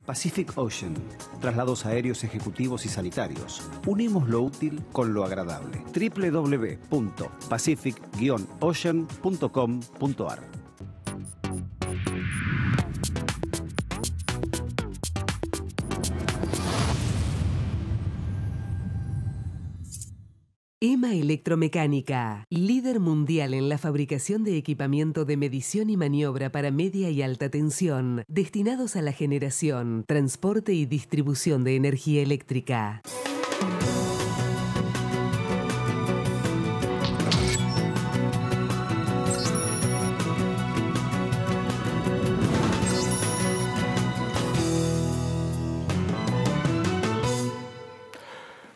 Pacific Ocean, traslados aéreos ejecutivos y sanitarios. Unimos lo útil con lo agradable. www.pacific-ocean.com.ar. EMA Electromecánica, líder mundial en la fabricación de equipamiento de medición y maniobra para media y alta tensión, destinados a la generación, transporte y distribución de energía eléctrica.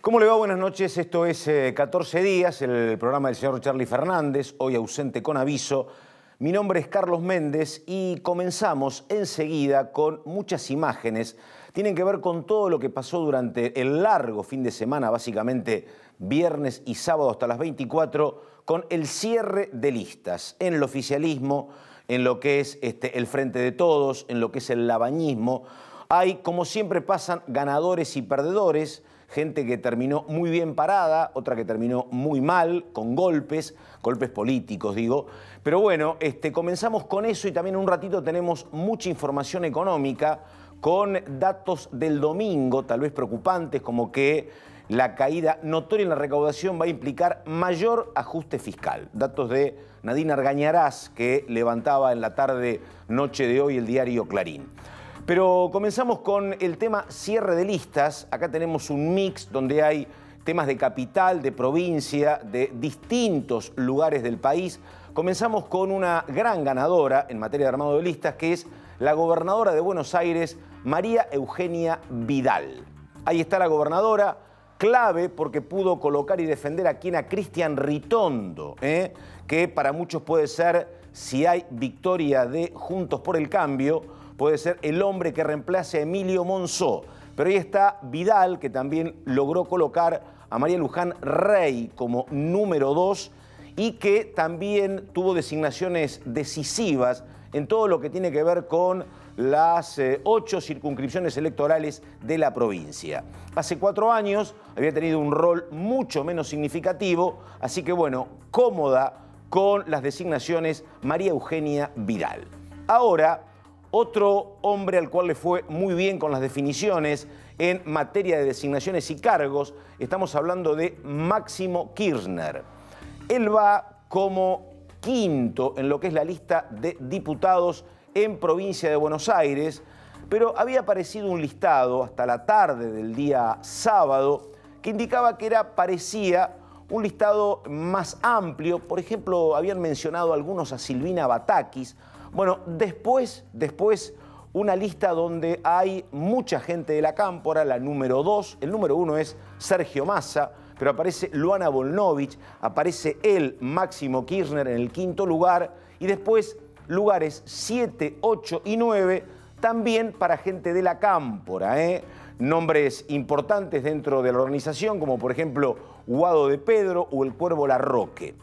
¿Cómo le va? Buenas noches. Esto es 14 días, el programa del señor Charlie Fernández, hoy ausente con aviso. Mi nombre es Carlos Méndez y comenzamos enseguida con muchas imágenes. Tienen que ver con todo lo que pasó durante el largo fin de semana, básicamente viernes y sábado hasta las 24, con el cierre de listas en el oficialismo, en lo que es el Frente de Todos, en lo que es el labañismo. Hay, como siempre pasan, ganadores y perdedores. Gente que terminó muy bien parada, otra que terminó muy mal, con golpes políticos, digo. Pero bueno, comenzamos con eso y también en un ratito tenemos mucha información económica con datos del domingo, tal vez preocupantes, como que la caída notoria en la recaudación va a implicar mayor ajuste fiscal. Datos de Nadine Argañarás, que levantaba en la tarde-noche de hoy el diario Clarín. Pero comenzamos con el tema cierre de listas. Acá tenemos un mix donde hay temas de capital, de provincia, de distintos lugares del país. Comenzamos con una gran ganadora en materia de armado de listas, que es la gobernadora de Buenos Aires, María Eugenia Vidal. Ahí está la gobernadora, clave porque pudo colocar y defender a Cristian Ritondo, que para muchos puede ser, si hay victoria de Juntos por el Cambio, puede ser el hombre que reemplace a Emilio Monzó. Pero ahí está Vidal, que también logró colocar a María Luján Rey como número 2 y que también tuvo designaciones decisivas en todo lo que tiene que ver con las 8 circunscripciones electorales de la provincia. Hace 4 años había tenido un rol mucho menos significativo, así que bueno, cómoda con las designaciones María Eugenia Vidal. Ahora, otro hombre al cual le fue muy bien con las definiciones en materia de designaciones y cargos, estamos hablando de Máximo Kirchner. Él va como quinto en lo que es la lista de diputados en provincia de Buenos Aires, pero había aparecido un listado hasta la tarde del día sábado que indicaba que parecía un listado más amplio. Por ejemplo, habían mencionado algunos a Silvina Batakis. Bueno, después una lista donde hay mucha gente de la Cámpora, la número 2, el número 1 es Sergio Massa, pero aparece Luana Volnovich, aparece él, Máximo Kirchner, en el quinto lugar, y después lugares 7, 8 y 9, también para gente de la Cámpora, nombres importantes dentro de la organización, como por ejemplo Guado de Pedro o el Cuervo Larroque.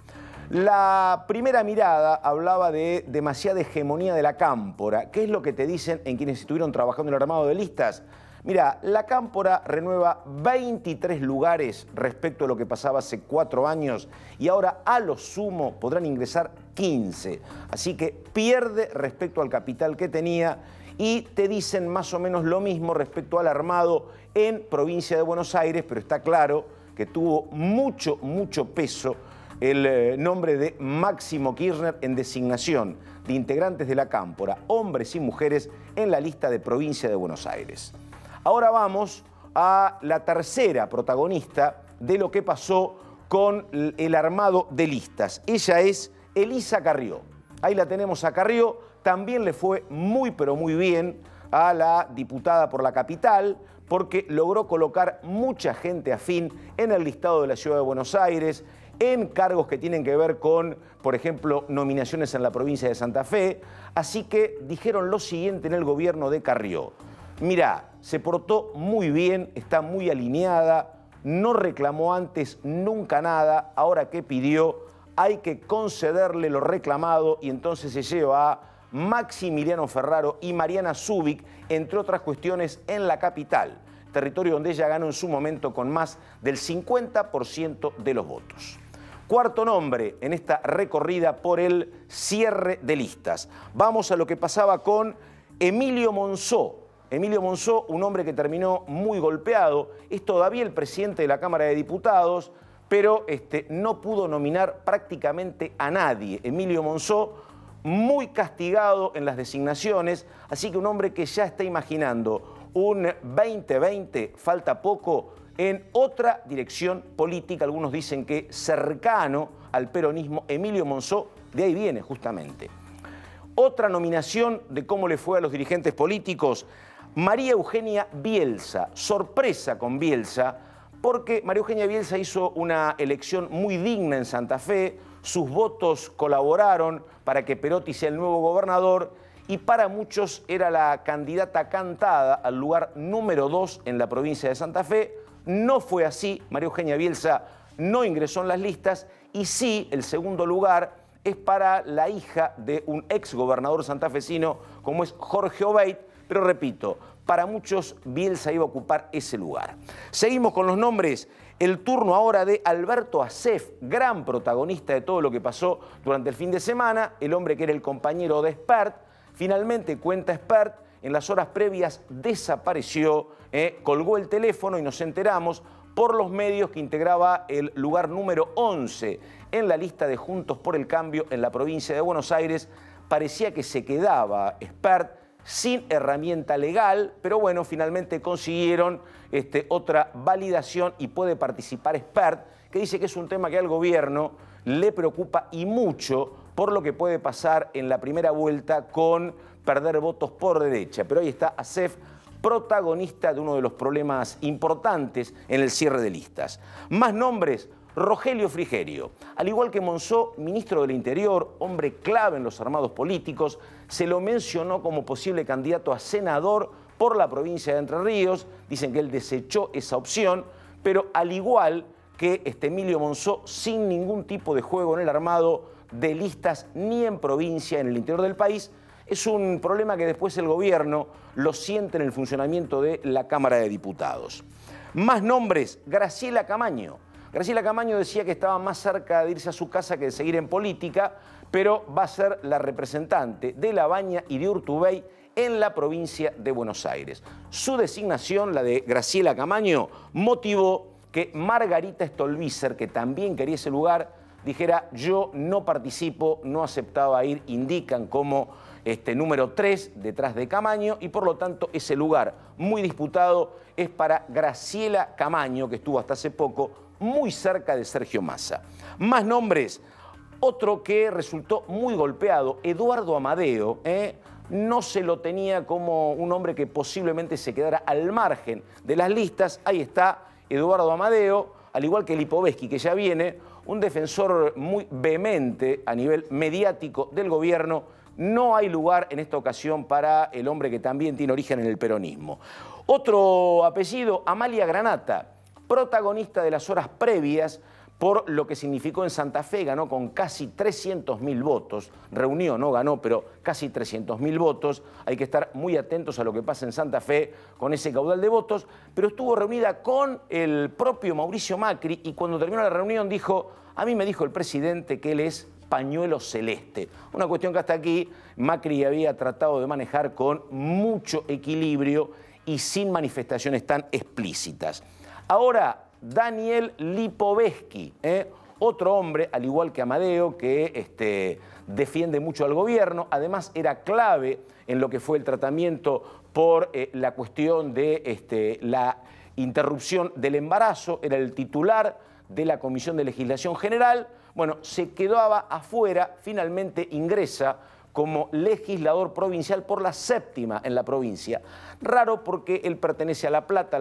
La primera mirada hablaba de demasiada hegemonía de la Cámpora. ¿Qué es lo que te dicen en quienes estuvieron trabajando en el armado de listas? Mira, la Cámpora renueva 23 lugares respecto a lo que pasaba hace 4 años y ahora a lo sumo podrán ingresar 15. Así que pierde respecto al capital que tenía y te dicen más o menos lo mismo respecto al armado en provincia de Buenos Aires, pero está claro que tuvo mucho peso el nombre de Máximo Kirchner en designación de integrantes de la Cámpora, hombres y mujeres, en la lista de provincia de Buenos Aires. Ahora vamos a la tercera protagonista de lo que pasó con el armado de listas. Ella es Elisa Carrió. Ahí la tenemos a Carrió. También le fue muy pero muy bien a la diputada por la capital, porque logró colocar mucha gente afín en el listado de la Ciudad de Buenos Aires, en cargos que tienen que ver con, por ejemplo, nominaciones en la provincia de Santa Fe. Así que dijeron lo siguiente en el gobierno de Carrió. Mirá, se portó muy bien, está muy alineada, no reclamó antes nunca nada, ahora que pidió hay que concederle lo reclamado y entonces se lleva a Maximiliano Ferraro y Mariana Zubik, entre otras cuestiones, en la capital, territorio donde ella ganó en su momento con más del 50% de los votos. Cuarto nombre en esta recorrida por el cierre de listas. Vamos a lo que pasaba con Emilio Monzó. Emilio Monzó, un hombre que terminó muy golpeado, es todavía el presidente de la Cámara de Diputados, pero no pudo nominar prácticamente a nadie. Emilio Monzó, muy castigado en las designaciones, así que un hombre que ya está imaginando un 2020, falta poco, en otra dirección política. Algunos dicen que cercano al peronismo. Emilio Monzó, de ahí viene justamente. Otra nominación de cómo le fue a los dirigentes políticos, María Eugenia Bielsa. Sorpresa con Bielsa, porque María Eugenia Bielsa hizo una elección muy digna en Santa Fe, sus votos colaboraron para que Perotti sea el nuevo gobernador y para muchos era la candidata cantada al lugar número 2 en la provincia de Santa Fe. No fue así, María Eugenia Bielsa no ingresó en las listas y sí, el segundo lugar es para la hija de un ex gobernador santafesino como es Jorge Obeit, pero repito, para muchos Bielsa iba a ocupar ese lugar. Seguimos con los nombres. El turno ahora de Alberto Asef, gran protagonista de todo lo que pasó durante el fin de semana, el hombre que era el compañero de Espert. Finalmente, cuenta Espert, en las horas previas desapareció, colgó el teléfono y nos enteramos por los medios que integraba el lugar número 11 en la lista de Juntos por el Cambio en la provincia de Buenos Aires. Parecía que se quedaba Espert sin herramienta legal, pero bueno, finalmente consiguieron otra validación y puede participar Espert, que dice que es un tema que al gobierno le preocupa y mucho por lo que puede pasar en la primera vuelta con perder votos por derecha. Pero ahí está Asef, protagonista de uno de los problemas importantes en el cierre de listas. Más nombres, Rogelio Frigerio. Al igual que Monzó, ministro del Interior, hombre clave en los armados políticos, se lo mencionó como posible candidato a senador por la provincia de Entre Ríos. Dicen que él desechó esa opción, pero al igual que Emilio Monzó, sin ningún tipo de juego en el armado de listas ni en provincia, en el interior del país. Es un problema que después el gobierno lo siente en el funcionamiento de la Cámara de Diputados. Más nombres, Graciela Camaño. Graciela Camaño decía que estaba más cerca de irse a su casa que de seguir en política, pero va a ser la representante de La Baña y de Urtubey en la provincia de Buenos Aires. Su designación, la de Graciela Camaño, motivó que Margarita Stolbizer, que también quería ese lugar, dijera: yo no participo, no aceptaba ir, indican como número 3 detrás de Camaño, y por lo tanto ese lugar muy disputado es para Graciela Camaño, que estuvo hasta hace poco muy cerca de Sergio Massa. Más nombres, otro que resultó muy golpeado, Eduardo Amadeo, no se lo tenía como un hombre que posiblemente se quedara al margen de las listas. Ahí está Eduardo Amadeo, al igual que Lipovetsky, que ya viene, un defensor muy vehemente a nivel mediático del gobierno. No hay lugar en esta ocasión para el hombre que también tiene origen en el peronismo. Otro apellido, Amalia Granata, protagonista de las horas previas por lo que significó en Santa Fe, ganó con casi 300.000 votos, reunió, no ganó, pero casi 300.000 votos. Hay que estar muy atentos a lo que pasa en Santa Fe con ese caudal de votos, pero estuvo reunida con el propio Mauricio Macri y cuando terminó la reunión dijo: a mí me dijo el presidente que él es pañuelo celeste. Una cuestión que hasta aquí Macri había tratado de manejar con mucho equilibrio y sin manifestaciones tan explícitas. Ahora, Daniel Lipovetsky, otro hombre, al igual que Amadeo, que defiende mucho al gobierno, además era clave en lo que fue el tratamiento por la cuestión de la interrupción del embarazo, era el titular de la Comisión de Legislación General. Bueno, se quedaba afuera, finalmente ingresa como legislador provincial por la 7ª en la provincia. Raro porque él pertenece a La Plata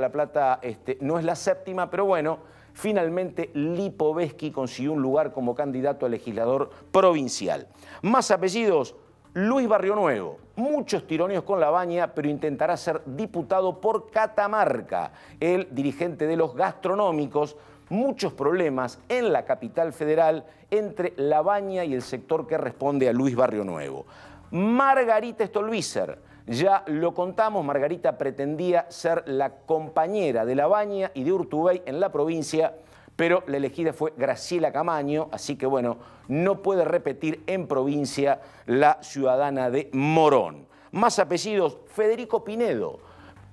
no es la 7ª, pero bueno, finalmente Lipovetsky consiguió un lugar como candidato a legislador provincial. Más apellidos, Luis Barrionuevo, muchos tironeos con La Baña, pero intentará ser diputado por Catamarca, el dirigente de los gastronómicos. Muchos problemas en la capital federal entre La Baña y el sector que responde a Luis Barrionuevo. Margarita Stolbizer. Ya lo contamos, Margarita pretendía ser la compañera de Labaña y de Urtubey en la provincia, pero la elegida fue Graciela Camaño, así que bueno, no puede repetir en provincia la ciudadana de Morón. Más apellidos, Federico Pinedo.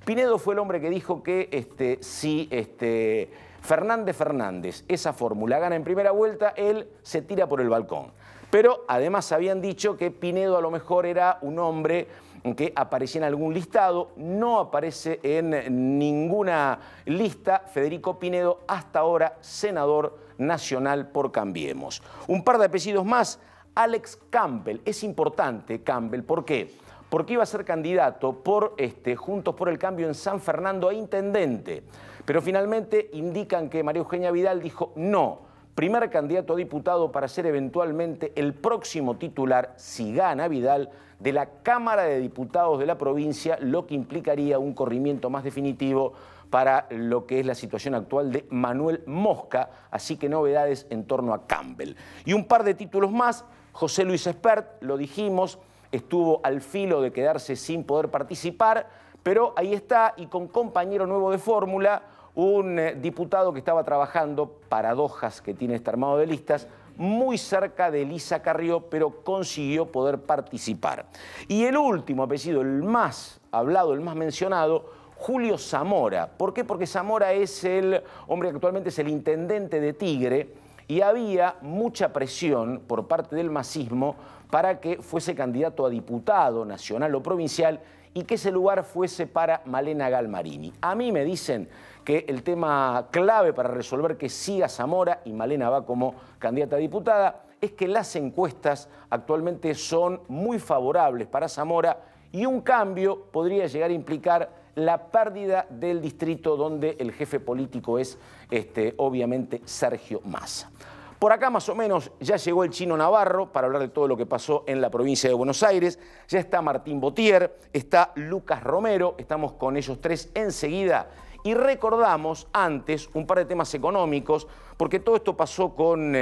Pinedo fue el hombre que dijo que si Fernández, esa fórmula gana en primera vuelta, él se tira por el balcón. Pero además habían dicho que Pinedo a lo mejor era un hombre que aparecía en algún listado, no aparece en ninguna lista Federico Pinedo, hasta ahora senador nacional por Cambiemos. Un par de apellidos más, Alex Campbell. Es importante Campbell, ¿por qué? Porque iba a ser candidato por Juntos por el Cambio en San Fernando a intendente, pero finalmente indican que María Eugenia Vidal dijo no. Primer candidato a diputado para ser eventualmente el próximo titular, si gana Vidal, de la Cámara de Diputados de la provincia, lo que implicaría un corrimiento más definitivo para lo que es la situación actual de Manuel Mosca, así que novedades en torno a Campbell. Y un par de títulos más, José Luis Espert, lo dijimos, estuvo al filo de quedarse sin poder participar, pero ahí está, y con compañero nuevo de fórmula, un diputado que estaba trabajando, paradojas que tiene este armado de listas, muy cerca de Elisa Carrió, pero consiguió poder participar. Y el último apellido, el más hablado, el más mencionado, Julio Zamora. ¿Por qué? Porque Zamora es el hombre que actualmente es el intendente de Tigre, y había mucha presión por parte del masismo para que fuese candidato a diputado nacional o provincial y que ese lugar fuese para Malena Galmarini. A mí me dicen que el tema clave para resolver que siga Zamora y Malena va como candidata a diputada es que las encuestas actualmente son muy favorables para Zamora y un cambio podría llegar a implicar la pérdida del distrito donde el jefe político es obviamente Sergio Massa. Por acá más o menos ya llegó el Chino Navarro para hablar de todo lo que pasó en la provincia de Buenos Aires. Ya está Martín Botier, está Lucas Romero, estamos con ellos tres enseguida. Y recordamos antes un par de temas económicos, porque todo esto pasó con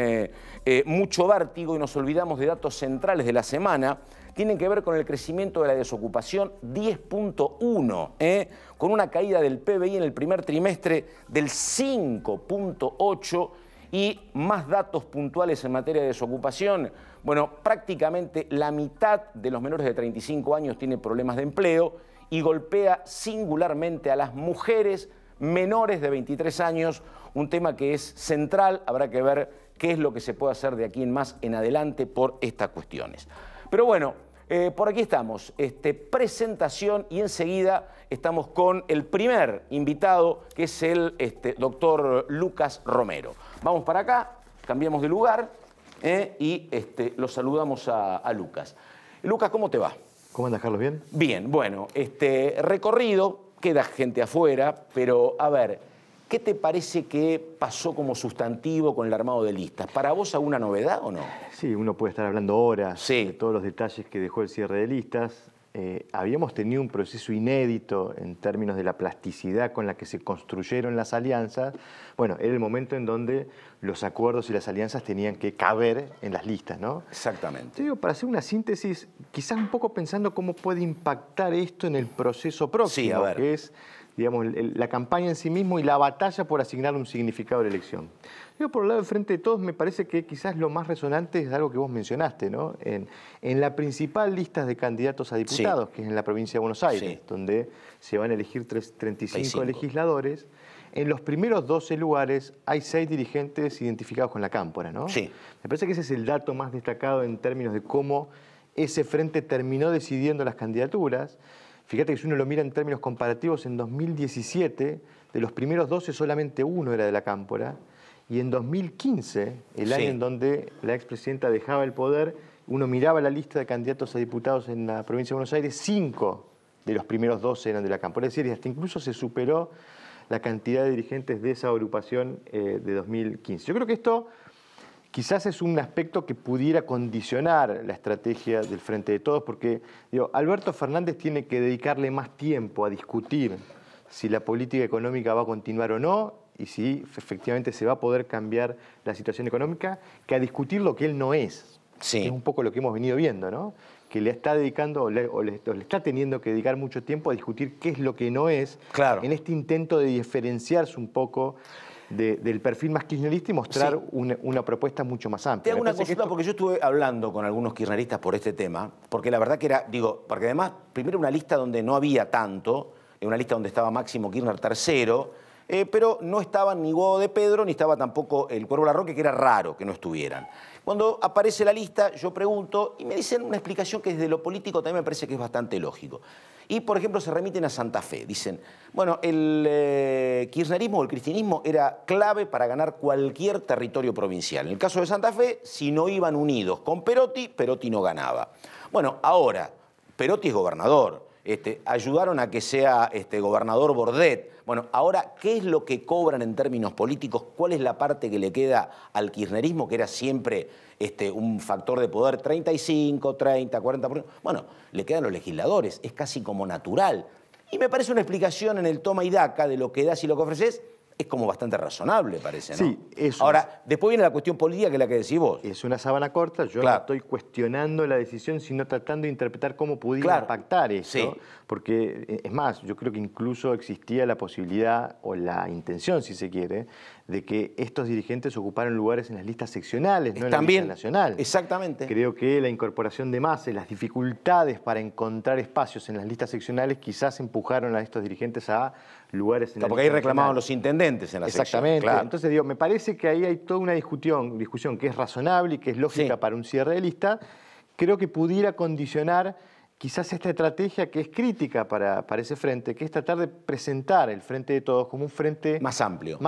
mucho vértigo y nos olvidamos de datos centrales de la semana. Tienen que ver con el crecimiento de la desocupación 10.1, con una caída del PBI en el primer trimestre del 5.8 y más datos puntuales en materia de desocupación. Bueno, prácticamente la mitad de los menores de 35 años tiene problemas de empleo y golpea singularmente a las mujeres menores de 23 años, un tema que es central, habrá que ver qué es lo que se puede hacer de aquí en más en adelante por estas cuestiones. Pero bueno, por aquí estamos, presentación y enseguida estamos con el primer invitado que es el doctor Lucas Romero. Vamos para acá, cambiamos de lugar y lo saludamos a Lucas. Lucas, ¿cómo te va? ¿Cómo andas, Carlos? ¿Bien? Bien, bueno, recorrido, queda gente afuera, pero a ver, ¿qué te parece que pasó como sustantivo con el armado de listas? ¿Para vos alguna novedad o no? Sí, uno puede estar hablando horas de todos los detalles que dejó el cierre de listas. Habíamos tenido un proceso inédito en términos de la plasticidad con la que se construyeron las alianzas. Bueno, era el momento en donde los acuerdos y las alianzas tenían que caber en las listas, ¿no? Exactamente. Te digo, para hacer una síntesis, quizás un poco pensando cómo puede impactar esto en el proceso próximo, sí, a ver, que es, digamos, la campaña en sí mismo y la batalla por asignar un significado de la elección. Digo, por el lado del Frente de Todos, me parece que quizás lo más resonante es algo que vos mencionaste, ¿no? En la principal lista de candidatos a diputados, que es en la provincia de Buenos Aires, donde se van a elegir 35 legisladores, en los primeros 12 lugares hay 6 dirigentes identificados con la cámpora, ¿no? Sí. Me parece que ese es el dato más destacado en términos de cómo ese frente terminó decidiendo las candidaturas. Fíjate que si uno lo mira en términos comparativos, en 2017, de los primeros 12 solamente uno era de la cámpora, y en 2015, el año en donde la expresidenta dejaba el poder, uno miraba la lista de candidatos a diputados en la provincia de Buenos Aires, 5 de los primeros 12 eran de la cámpora. Es decir, hasta incluso se superó la cantidad de dirigentes de esa agrupación de 2015. Yo creo que esto quizás es un aspecto que pudiera condicionar la estrategia del Frente de Todos, porque digo, Alberto Fernández tiene que dedicarle más tiempo a discutir si la política económica va a continuar o no, y si efectivamente se va a poder cambiar la situación económica, que a discutir lo que él no es. Sí. Es un poco lo que hemos venido viendo, ¿no? que le está dedicando o le está teniendo que dedicar mucho tiempo a discutir qué es lo que no es, claro, en este intento de diferenciarse un poco del perfil más kirchnerista y mostrar una propuesta mucho más amplia. Te hago una consulta porque yo estuve hablando con algunos kirchneristas por este tema, porque la verdad que era, porque además, primero una lista donde no había tanto, una lista donde estaba Máximo Kirchner tercero, pero no estaban ni Guado de Pedro, ni estaba tampoco el Cuervo Larroque, que era raro que no estuvieran. Cuando aparece la lista, yo pregunto, y me dicen una explicación que desde lo político también me parece que es bastante lógico. Y, por ejemplo, se remiten a Santa Fe. Dicen, bueno, el kirchnerismo o el cristianismo era clave para ganar cualquier territorio provincial. En el caso de Santa Fe, si no iban unidos con Perotti, Perotti no ganaba. Bueno, ahora, Perotti es gobernador. Ayudaron a que sea gobernador Bordet. Bueno, ahora, ¿qué es lo que cobran en términos políticos? ¿Cuál es la parte que le queda al kirchnerismo, que era siempre un factor de poder 35, 30, 40%? Bueno, le quedan los legisladores, es casi como natural. Y me parece una explicación en el toma y daca de lo que das y lo que ofreces, es como bastante razonable, parece, ¿no? Sí, eso. Ahora, después viene la cuestión política, que es la que decís vos. Es una sábana corta, yo no estoy cuestionando la decisión, sino tratando de interpretar cómo pudiera impactar esto. Sí. Porque, es más, yo creo que incluso existía la posibilidad, o la intención, si se quiere, de que estos dirigentes ocuparan lugares en las listas seccionales, no en la lista nacional. Exactamente. Creo que la incorporación de Massa y las dificultades para encontrar espacios en las listas seccionales quizás empujaron a estos dirigentes a lugares en la porque ahí reclamaban los intendentes en la sección. Exactamente. Claro. Entonces, digo, me parece que ahí hay toda una discusión que es razonable y que es lógica para un cierre de lista. Creo que pudiera condicionar quizás esta estrategia que es crítica para ese frente, que es tratar de presentar el Frente de Todos como un frente más amplio,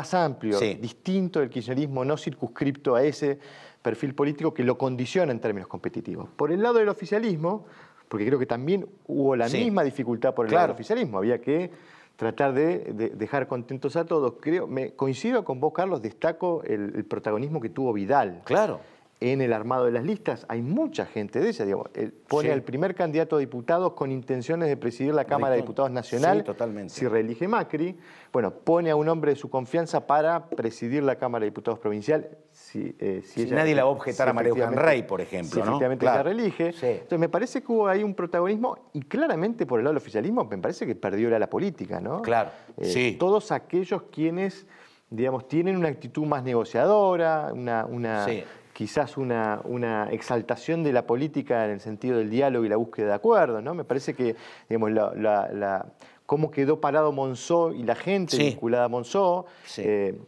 distinto del kirchnerismo, no circunscripto a ese perfil político que lo condiciona en términos competitivos. Por el lado del oficialismo, porque creo que también hubo la misma dificultad por el lado del oficialismo, había que tratar de dejar contentos a todos. Coincido con vos, Carlos, destaco el protagonismo que tuvo Vidal. Claro. En el armado de las listas hay mucha gente de esa, digamos, pone al primer candidato a diputados con intenciones de presidir la Cámara de Diputados Nacional, si reelige Macri. Bueno, pone a un hombre de su confianza para presidir la Cámara de Diputados Provincial. Nadie la va a objetar a María Eugenia Rey, por ejemplo, si efectivamente ella reelige. Entonces me parece que hubo ahí un protagonismo y claramente por el lado del oficialismo me parece que perdió la política, ¿no? Claro, todos aquellos quienes, digamos, tienen una actitud más negociadora, quizás una exaltación de la política en el sentido del diálogo y la búsqueda de acuerdos, ¿no? Me parece que, digamos, cómo quedó parado Monzó y la gente vinculada a Monzó,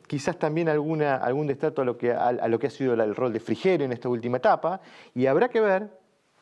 quizás también algún destrato a lo que ha sido el rol de Frigerio en esta última etapa, y habrá que ver,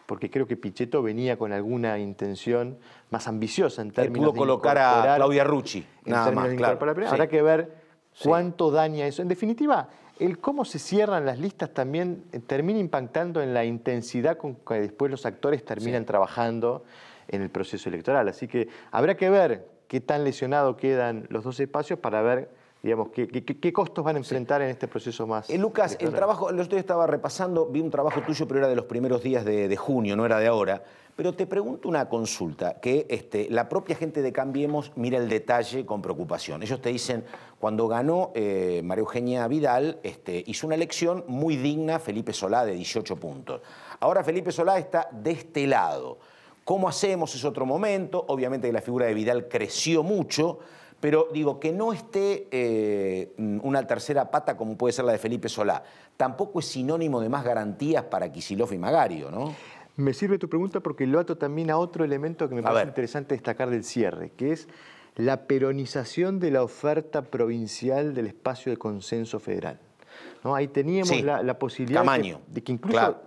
porque creo que Pichetto venía con alguna intención más ambiciosa en términos pudo colocar a Claudia Rucci, nada más, claro. Habrá que ver cuánto daña eso. En definitiva, el cómo se cierran las listas también termina impactando en la intensidad con que después los actores terminan trabajando en el proceso electoral. Así que habrá que ver qué tan lesionados quedan los dos espacios para ver, digamos, qué costos van a enfrentar en este proceso más. Lucas, electoral. el trabajo, el otro día estaba repasando, vi un trabajo tuyo, pero era de los primeros días de junio, no era de ahora. Pero te pregunto una consulta, que la propia gente de Cambiemos mira el detalle con preocupación. Ellos te dicen, cuando ganó María Eugenia Vidal, hizo una elección muy digna Felipe Solá de 18 puntos. Ahora Felipe Solá está de este lado. ¿Cómo hacemos? Es otro momento. Obviamente que la figura de Vidal creció mucho, pero digo, que no esté una tercera pata como puede ser la de Felipe Solá, tampoco es sinónimo de más garantías para Kicillof y Magario, ¿no? Me sirve tu pregunta porque lo ato también a otro elemento que me parece interesante destacar del cierre, que es la peronización de la oferta provincial del espacio de consenso federal, ¿no? Ahí teníamos la posibilidad de que incluso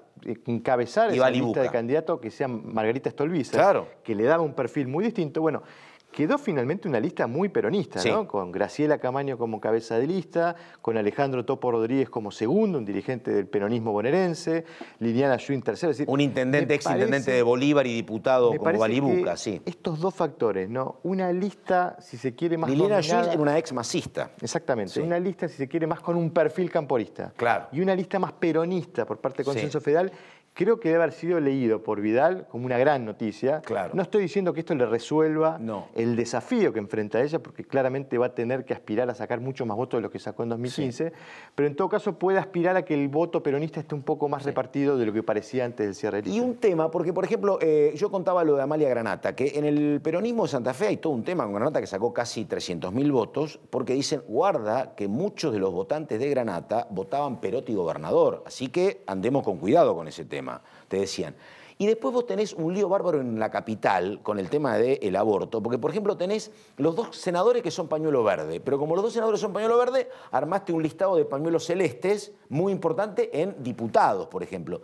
encabezar esa lista de candidatos que sea Margarita Stolbizer, que le daba un perfil muy distinto. Bueno, quedó finalmente una lista muy peronista, ¿no? Con Graciela Camaño como cabeza de lista, con Alejandro Topo Rodríguez como segundo, un dirigente del peronismo bonaerense, Liliana Schwinn tercero. Es decir, un intendente, exintendente de Bolívar y diputado como Balibuca, estos dos factores, ¿no? Una lista, si se quiere, más Liliana Schwinn era una ex masista. Exactamente. Una lista, si se quiere, más con un perfil camporista. Claro. Y una lista más peronista por parte del Consenso Federal, creo que debe haber sido leído por Vidal como una gran noticia. Claro. No estoy diciendo que esto le resuelva el desafío que enfrenta ella, porque claramente va a tener que aspirar a sacar mucho más votos de los que sacó en 2015, pero en todo caso puede aspirar a que el voto peronista esté un poco más repartido de lo que parecía antes del cierre de lista. Y un tema, porque por ejemplo, yo contaba lo de Amalia Granata, que en el peronismo de Santa Fe hay todo un tema con Granata que sacó casi 300.000 votos, porque dicen, guarda que muchos de los votantes de Granata votaban Perotti gobernador, así que andemos con cuidado con ese tema, te decían. Y después vos tenés un lío bárbaro en la capital con el tema del aborto, porque por ejemplo tenés los 2 senadores que son pañuelo verde, pero como los 2 senadores son pañuelo verde, armaste un listado de pañuelos celestes muy importante en diputados, por ejemplo.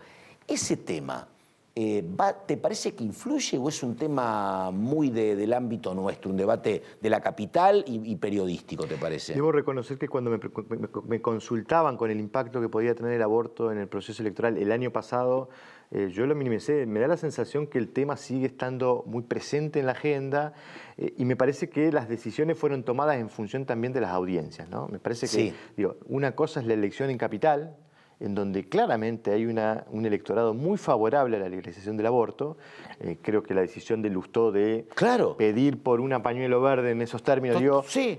Ese tema, ¿te parece que influye o es un tema muy del ámbito nuestro, un debate de la capital y periodístico, te parece? Debo reconocer que cuando me consultaban con el impacto que podía tener el aborto en el proceso electoral el año pasado, yo lo minimicé. Me da la sensación que el tema sigue estando muy presente en la agenda y me parece que las decisiones fueron tomadas en función también de las audiencias, ¿no? Me parece que digo, una cosa es la elección en capital, en donde claramente hay un electorado muy favorable a la legalización del aborto. Creo que la decisión de Lustó de pedir por un pañuelo verde en esos términos,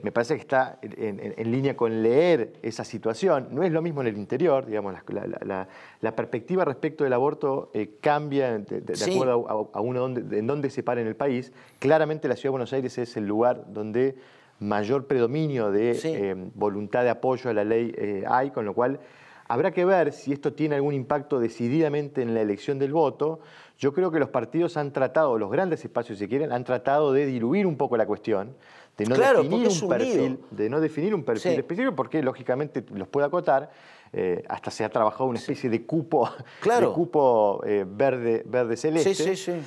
me parece que está en línea con leer esa situación. No es lo mismo en el interior, digamos, la perspectiva respecto del aborto cambia de acuerdo a uno en dónde se para en el país. Claramente la Ciudad de Buenos Aires es el lugar donde mayor predominio de voluntad de apoyo a la ley hay, con lo cual habrá que ver si esto tiene algún impacto decididamente en la elección del voto. Yo creo que los partidos han tratado, los grandes espacios si quieren, han tratado de diluir un poco la cuestión, de no definir un perfil específico, porque lógicamente los puede acotar. Hasta se ha trabajado una especie de cupo, verde celeste.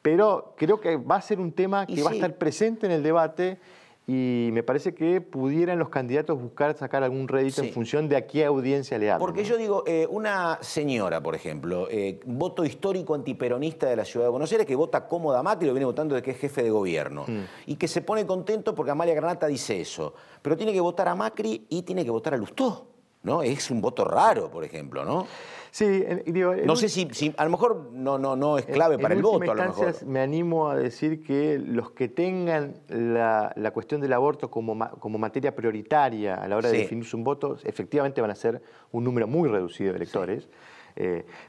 Pero creo que va a ser un tema que va a estar presente en el debate. Y me parece que pudieran los candidatos buscar sacar algún rédito en función de a qué audiencia le hablan. Porque yo digo, una señora, por ejemplo, voto histórico antiperonista de la Ciudad de Buenos Aires, que vota cómoda a Macri, lo viene votando de que es jefe de gobierno, y que se pone contento porque Amalia Granata dice eso, pero tiene que votar a Macri y tiene que votar a Lustó, ¿no? Es un voto raro, por ejemplo, ¿no? Sí, digo, no sé si a lo mejor no es clave para el voto. A lo mejor. Me animo a decir que los que tengan la cuestión del aborto como materia prioritaria a la hora de definirse un voto, efectivamente van a ser un número muy reducido de electores.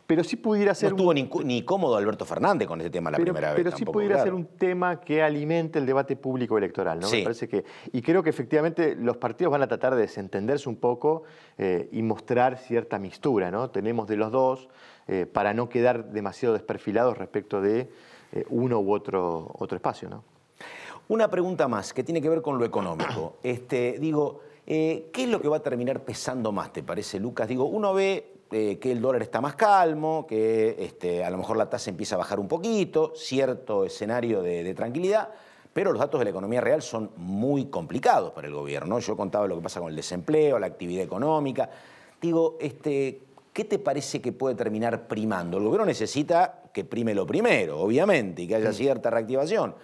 Pero sí pudiera ser... No estuvo ni cómodo Alberto Fernández con ese tema la primera vez. Pero sí pudiera ser un tema que alimente el debate público electoral, ¿no? Me parece que, y creo que efectivamente los partidos van a tratar de desentenderse un poco y mostrar cierta mixtura, ¿no? Tenemos de los dos para no quedar demasiado desperfilados respecto de uno u otro espacio, ¿no? Una pregunta más que tiene que ver con lo económico. ¿Qué es lo que va a terminar pesando más, te parece, Lucas? Digo, uno ve que el dólar está más calmo, que a lo mejor la tasa empieza a bajar un poquito, cierto escenario de tranquilidad, pero los datos de la economía real son muy complicados para el gobierno. Yo contaba lo que pasa con el desempleo, la actividad económica. Digo, ¿qué te parece que puede terminar primando? El gobierno necesita que prime lo primero, obviamente, y que haya cierta reactivación.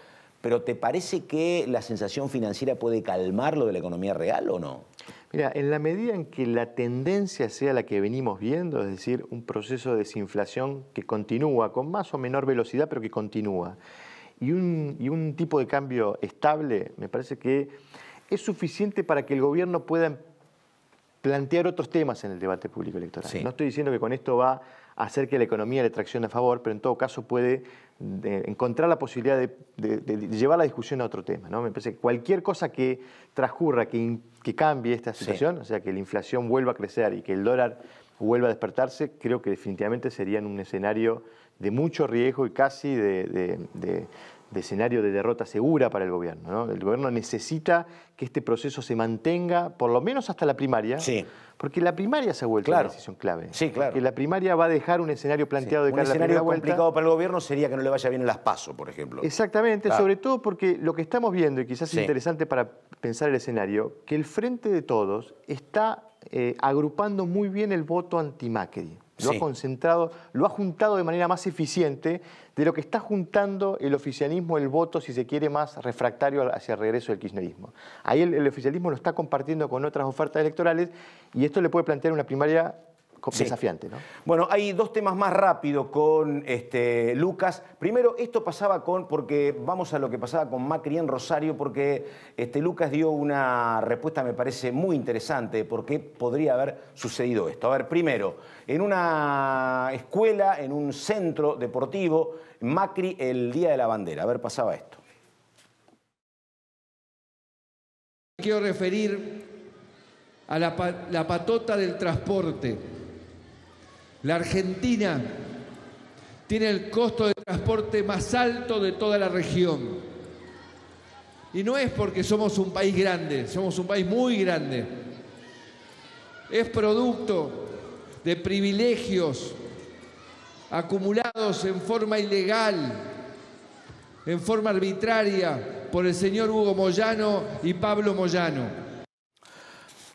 Pero ¿te parece que la sensación financiera puede calmar lo de la economía real o no? Mira, en la medida en que la tendencia sea la que venimos viendo, es decir, un proceso de desinflación que continúa con más o menor velocidad, pero que continúa, y un tipo de cambio estable, me parece que es suficiente para que el gobierno pueda plantear otros temas en el debate público electoral. No estoy diciendo que con esto va a hacer que la economía le traccione a favor, pero en todo caso puede encontrar la posibilidad de llevar la discusión a otro tema, ¿no? Me parece que cualquier cosa que transcurra, que cambie esta situación, o sea, que la inflación vuelva a crecer y que el dólar vuelva a despertarse, creo que definitivamente sería un escenario de mucho riesgo y casi de escenario de derrota segura para el gobierno, ¿no? El gobierno necesita que este proceso se mantenga, por lo menos hasta la primaria, porque la primaria se ha vuelto una decisión clave. Que la primaria va a dejar un escenario planteado de cara a la primera vuelta. Un escenario complicado para el gobierno sería que no le vaya bien en las PASO, por ejemplo. Exactamente, sobre todo porque lo que estamos viendo, y quizás es interesante para pensar el escenario, que el Frente de Todos está agrupando muy bien el voto anti-Macri. Lo ha concentrado, lo ha juntado de manera más eficiente de lo que está juntando el oficialismo, el voto, si se quiere, más refractario hacia el regreso del kirchnerismo. Ahí el oficialismo lo está compartiendo con otras ofertas electorales y esto le puede plantear una primaria desafiante, ¿no? Bueno, hay dos temas más rápidos con Lucas. Primero, esto pasaba porque vamos a lo que pasaba con Macri en Rosario, porque Lucas dio una respuesta, me parece, muy interesante de por qué podría haber sucedido esto. A ver, primero, en una escuela, en un centro deportivo, Macri el Día de la Bandera. A ver, pasaba esto. Quiero referir a la patota del transporte. La Argentina tiene el costo de transporte más alto de toda la región. Y no es porque somos un país grande, somos un país muy grande. Es producto de privilegios acumulados en forma ilegal, en forma arbitraria, por el señor Hugo Moyano y Pablo Moyano.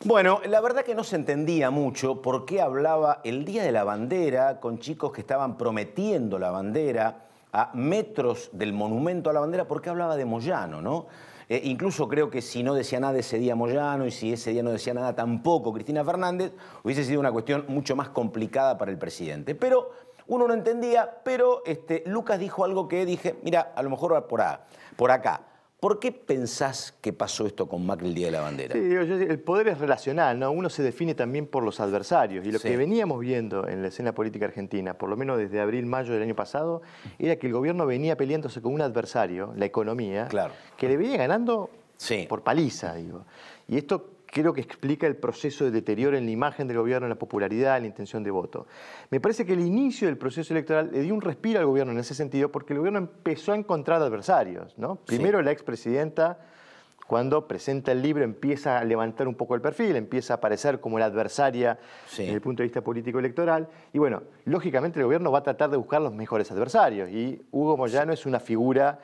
Bueno, la verdad que no se entendía mucho por qué hablaba el Día de la Bandera con chicos que estaban prometiendo la bandera a metros del monumento a la bandera, por qué hablaba de Moyano, ¿no? Incluso creo que si no decía nada ese día Moyano y si ese día no decía nada tampoco Cristina Fernández, hubiese sido una cuestión mucho más complicada para el presidente. Pero uno no entendía, pero Lucas dijo algo que dije, mira, a lo mejor por acá. ¿Por qué pensás que pasó esto con Macri el Día de la Bandera? Sí, el poder es relacional, ¿no? Uno se define también por los adversarios. Y lo que veníamos viendo en la escena política argentina, por lo menos desde abril, mayo del año pasado, era que el gobierno venía peleándose con un adversario, la economía, que le venía ganando por paliza, digo. Y esto creo que explica el proceso de deterioro en la imagen del gobierno, en la popularidad, en la intención de voto. Me parece que el inicio del proceso electoral le dio un respiro al gobierno en ese sentido, porque el gobierno empezó a encontrar adversarios, ¿no? Primero la expresidenta, cuando presenta el libro, empieza a levantar un poco el perfil, empieza a aparecer como la adversaria desde el punto de vista político electoral. Y bueno, lógicamente el gobierno va a tratar de buscar los mejores adversarios. Y Hugo Moyano es una figura,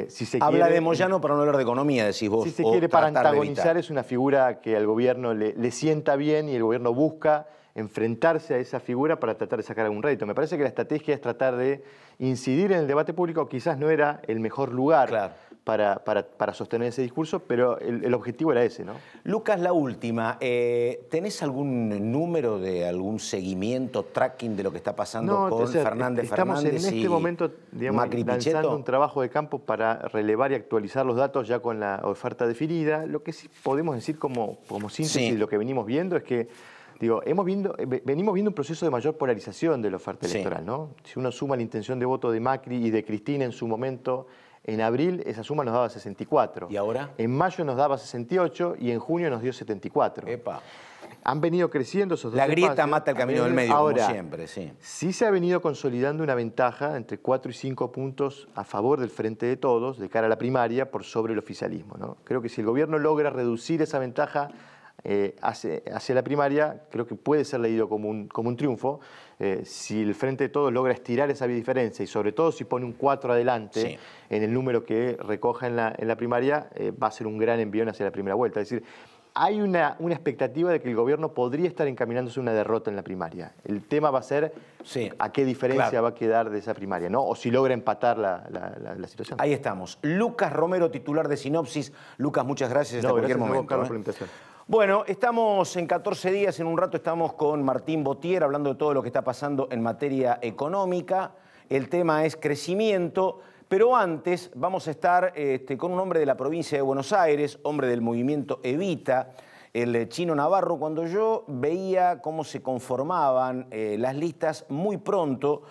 si se quiere... Habla de Moyano para no hablar de economía, decís vos. Si se quiere, para antagonizar, es una figura que al gobierno le sienta bien y el gobierno busca enfrentarse a esa figura para tratar de sacar algún rédito. Me parece que la estrategia es tratar de incidir en el debate público. Quizás no era el mejor lugar para sostener ese discurso, pero el objetivo era ese, ¿no? Lucas, la última. ¿Tenés algún número de algún seguimiento, tracking de lo que está pasando con Fernández estamos en este momento, digamos, lanzando un trabajo de campo para relevar y actualizar los datos ya con la oferta definida. Lo que sí podemos decir como síntesis de lo que venimos viendo es que venimos viendo un proceso de mayor polarización de la oferta electoral, ¿no? Si uno suma la intención de voto de Macri y de Cristina en su momento, en abril esa suma nos daba 64. ¿Y ahora? En mayo nos daba 68 y en junio nos dio 74. Epa. Han venido creciendo esos dos La grieta espacios. mata el camino del medio, ahora, como siempre, sí se ha venido consolidando una ventaja entre 4 y 5 puntos a favor del Frente de Todos de cara a la primaria por sobre el oficialismo, ¿no? Creo que si el gobierno logra reducir esa ventaja hacia la primaria, creo que puede ser leído como un triunfo. Si el Frente de Todos logra estirar esa diferencia y sobre todo si pone un 4 adelante en el número que recoja en la primaria, va a ser un gran envión hacia la primera vuelta. Es decir, hay una expectativa de que el gobierno podría estar encaminándose a una derrota en la primaria. El tema va a ser a qué diferencia va a quedar de esa primaria, ¿no? O si logra empatar la situación. Ahí estamos. Lucas Romero, titular de Sinopsis. Lucas, muchas gracias. Hasta cualquier momento. Carlos, por la invitación. Bueno, estamos en 14 días, en un rato estamos con Martín Botier hablando de todo lo que está pasando en materia económica. El tema es crecimiento, pero antes vamos a estar con un hombre de la provincia de Buenos Aires, hombre del movimiento Evita, el Chino Navarro. Cuando yo veía cómo se conformaban las listas, muy pronto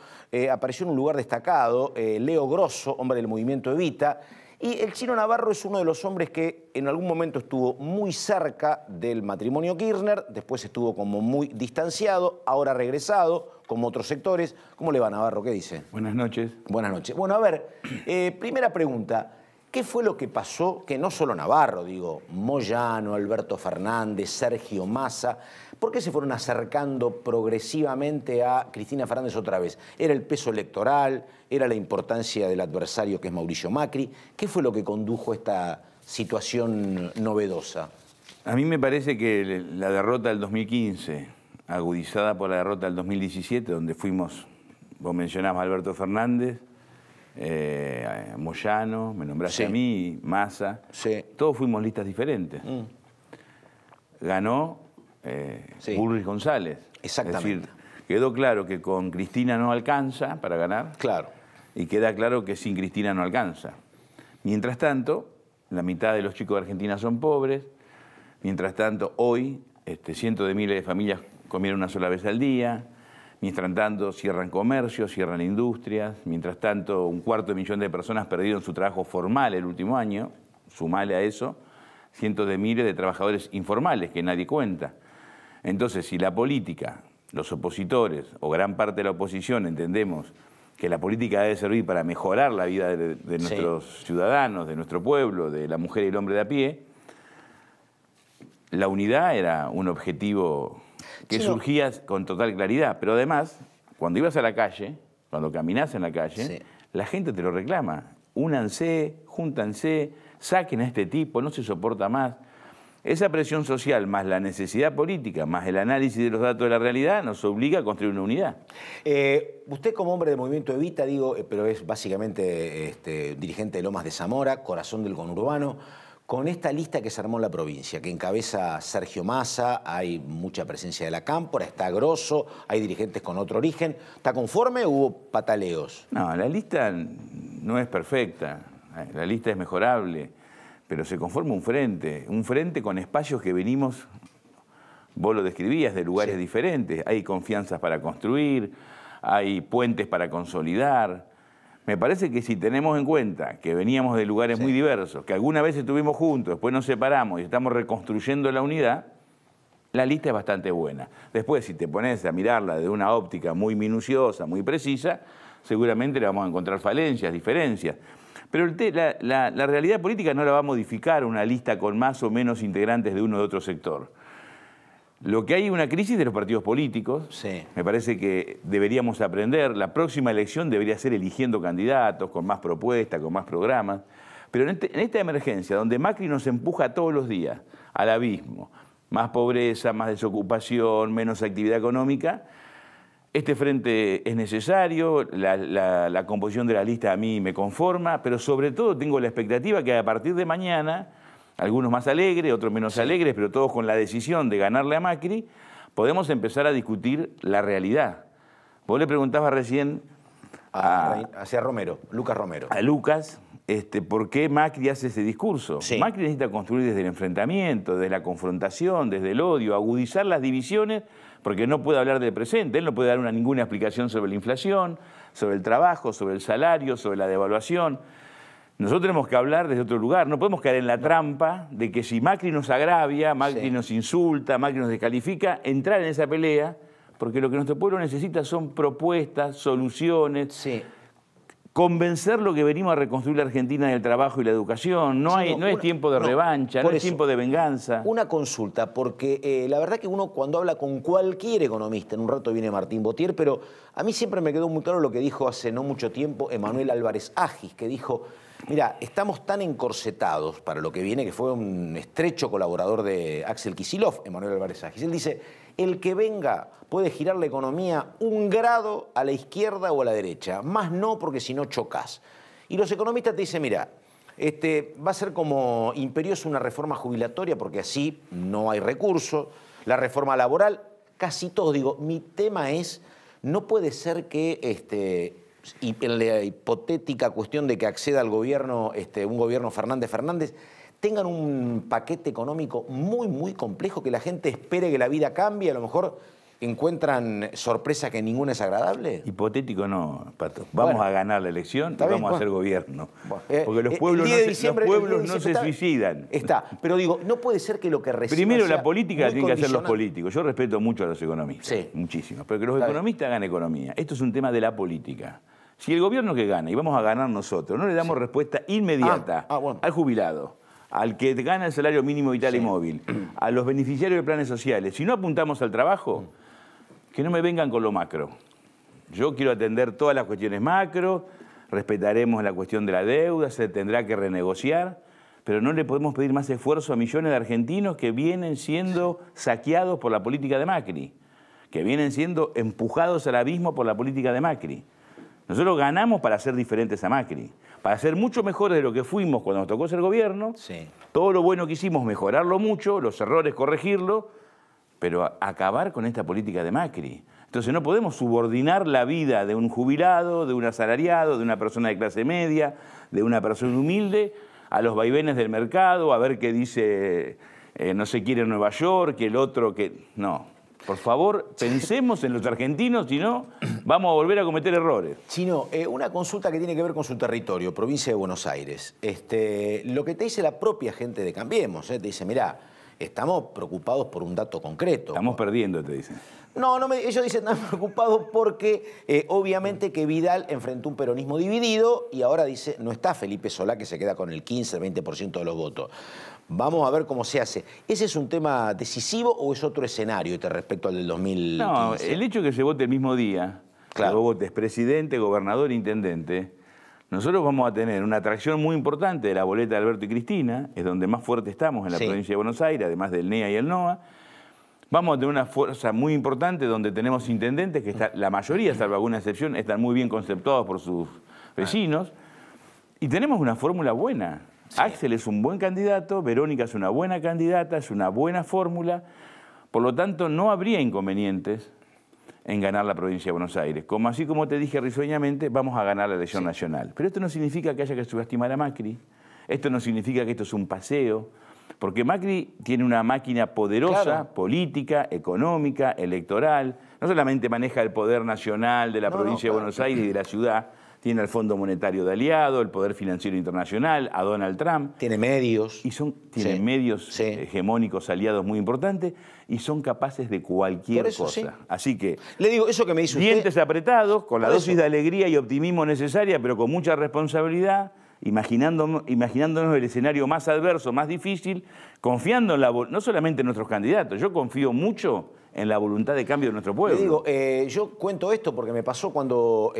apareció en un lugar destacado Leo Grosso, hombre del movimiento Evita. Y el Chino Navarro es uno de los hombres que en algún momento estuvo muy cerca del matrimonio Kirchner, después estuvo como muy distanciado, ahora ha regresado, como otros sectores. ¿Cómo le va, Navarro? ¿Qué dice? Buenas noches. Buenas noches. Bueno, a ver, primera pregunta. ¿Qué fue lo que pasó? Que no solo Navarro, digo, Moyano, Alberto Fernández, Sergio Massa, ¿por qué se fueron acercando progresivamente a Cristina Fernández otra vez? ¿Era el peso electoral? ¿Era la importancia del adversario que es Mauricio Macri? ¿Qué fue lo que condujo a esta situación novedosa? A mí me parece que la derrota del 2015, agudizada por la derrota del 2017, donde fuimos, vos mencionabas a Alberto Fernández, Moyano, me nombraste a mí, Massa, todos fuimos listas diferentes. Ganó Bullrich González. Exactamente. Es decir, quedó claro que con Cristina no alcanza para ganar. Claro. Y queda claro que sin Cristina no alcanza. Mientras tanto, la mitad de los chicos de Argentina son pobres. Mientras tanto, hoy cientos de miles de familias comieron una sola vez al día. Mientras tanto, cierran comercios, cierran industrias. Mientras tanto, 250.000 de personas perdieron su trabajo formal el último año. Sumale a eso cientos de miles de trabajadores informales que nadie cuenta. Entonces, si la política, los opositores o gran parte de la oposición entendemos que la política debe servir para mejorar la vida de nuestros ciudadanos, de nuestro pueblo, de la mujer y el hombre de a pie, la unidad era un objetivo que surgía con total claridad. Pero además, cuando ibas a la calle, cuando caminás en la calle, la gente te lo reclama. Únanse, júntanse, saquen a este tipo, no se soporta más. Esa presión social, más la necesidad política, más el análisis de los datos de la realidad, nos obliga a construir una unidad. Usted como hombre del movimiento Evita, digo, pero es básicamente dirigente de Lomas de Zamora, corazón del conurbano, con esta lista que se armó en la provincia, que encabeza Sergio Massa, hay mucha presencia de la Cámpora, está Grosso, hay dirigentes con otro origen. ¿Está conforme o hubo pataleos? No, la lista no es perfecta, la lista es mejorable. Pero se conforma un frente con espacios que venimos, vos lo describías, de lugares diferentes. Hay confianzas para construir, hay puentes para consolidar. Me parece que si tenemos en cuenta que veníamos de lugares muy diversos, que alguna vez estuvimos juntos, después nos separamos y estamos reconstruyendo la unidad, la lista es bastante buena. Después, si te pones a mirarla de una óptica muy minuciosa, muy precisa, seguramente le vamos a encontrar falencias, diferencias. Pero la realidad política no la va a modificar una lista con más o menos integrantes de uno o de otro sector. Lo que hay es una crisis de los partidos políticos. Me parece que deberíamos aprender. La próxima elección debería ser eligiendo candidatos, con más propuestas, con más programas. Pero en esta emergencia, donde Macri nos empuja todos los días al abismo, más pobreza, más desocupación, menos actividad económica, este frente es necesario, la composición de la lista a mí me conforma, pero sobre todo tengo la expectativa que a partir de mañana, algunos más alegres, otros menos alegres, pero todos con la decisión de ganarle a Macri, podemos empezar a discutir la realidad. Vos le preguntabas recién hacia Romero, Lucas Romero. A Lucas, ¿por qué Macri hace ese discurso? Macri necesita construir desde el enfrentamiento, desde la confrontación, desde el odio, agudizar las divisiones, porque no puede hablar del presente. Él no puede dar ninguna explicación sobre la inflación, sobre el trabajo, sobre el salario, sobre la devaluación. Nosotros tenemos que hablar desde otro lugar. No podemos caer en la trampa de que si Macri nos agravia, Macri nos insulta, Macri nos descalifica, entrar en esa pelea, porque lo que nuestro pueblo necesita son propuestas, soluciones, convencer lo que venimos a reconstruir la Argentina del trabajo y la educación. No es tiempo de revancha, no es tiempo de venganza. Una consulta, porque la verdad que uno cuando habla con cualquier economista, en un rato viene Martín Botier, pero a mí siempre me quedó muy claro lo que dijo hace no mucho tiempo Emanuel Álvarez Agis, que dijo, mira, estamos tan encorsetados para lo que viene, que fue un estrecho colaborador de Axel Kicillof, Emanuel Álvarez Agis. Él dice, el que venga puede girar la economía 1 grado a la izquierda o a la derecha, más no porque si no chocas. Y los economistas te dicen, mira, va a ser como imperiosa una reforma jubilatoria porque así no hay recursos, la reforma laboral, casi todos. Digo, mi tema es, no puede ser que y en la hipotética cuestión de que acceda al gobierno, un gobierno Fernández, tengan un paquete económico muy, muy complejo, que la gente espere que la vida cambie, a lo mejor encuentran sorpresa que ninguna es agradable. Hipotético no, Pato. Vamos a ganar la elección y vamos a hacer gobierno. Porque los pueblos no se suicidan. Pero digo, no puede ser que lo que reciba primero la política la tienen que hacer los políticos. Yo respeto mucho a los economistas, muchísimo. Pero que los economistas hagan economía. Esto es un tema de la política. Si el gobierno que gana, y vamos a ganar nosotros, no le damos respuesta inmediata al jubilado, al que gana el salario mínimo vital y móvil, a los beneficiarios de planes sociales, si no apuntamos al trabajo, que no me vengan con lo macro. Yo quiero atender todas las cuestiones macro, respetaremos la cuestión de la deuda, se tendrá que renegociar, pero no le podemos pedir más esfuerzo a millones de argentinos que vienen siendo saqueados por la política de Macri, que vienen siendo empujados al abismo por la política de Macri. Nosotros ganamos para ser diferentes a Macri, para ser mucho mejores de lo que fuimos cuando nos tocó ser gobierno, todo lo bueno que hicimos, mejorarlo mucho, los errores, corregirlo, pero acabar con esta política de Macri. Entonces no podemos subordinar la vida de un jubilado, de un asalariado, de una persona de clase media, de una persona humilde, a los vaivenes del mercado, a ver qué dice no se quiere en Nueva York, que el otro que... No, por favor, pensemos en los argentinos, si no, vamos a volver a cometer errores. Chino, una consulta que tiene que ver con su territorio, provincia de Buenos Aires. Lo que te dice la propia gente de Cambiemos, te dice, mirá, estamos preocupados por un dato concreto. Estamos perdiendo, te dicen. No, ellos dicen están preocupados porque obviamente que Vidal enfrentó un peronismo dividido y ahora dice, no está Felipe Solá que se queda con el 15, el 20% de los votos. Vamos a ver cómo se hace. ¿Ese es un tema decisivo o es otro escenario respecto al del 2015? No, el hecho de que se vote el mismo día, claro, que vos votes presidente, gobernador, intendente, nosotros vamos a tener una atracción muy importante de la boleta de Alberto y Cristina, es donde más fuerte estamos en la provincia de Buenos Aires, además del NEA y el NOA. Vamos a tener una fuerza muy importante donde tenemos intendentes que la mayoría, salvo alguna excepción, están muy bien conceptuados por sus vecinos. Y tenemos una fórmula buena. Sí. Axel es un buen candidato, Verónica es una buena candidata, es una buena fórmula. Por lo tanto, no habría inconvenientes en ganar la provincia de Buenos Aires. Así como te dije risueñamente, vamos a ganar la elección nacional. Pero esto no significa que haya que subestimar a Macri. Esto no significa que esto es un paseo. Porque Macri tiene una máquina poderosa, claro, política, económica, electoral. No solamente maneja el poder nacional de la provincia de Buenos Aires y de la ciudad, tiene el Fondo Monetario de aliado, el poder financiero internacional, a Donald Trump. Tiene medios. Tiene medios hegemónicos aliados muy importantes y son capaces de cualquier cosa. Sí. Así que, le digo, eso que me dice dientes apretados, con la dosis de alegría y optimismo necesaria, pero con mucha responsabilidad, imaginándonos el escenario más adverso, más difícil, confiando en no solamente en nuestros candidatos, yo confío mucho en la voluntad de cambio de nuestro pueblo. Le digo, yo cuento esto porque me pasó cuando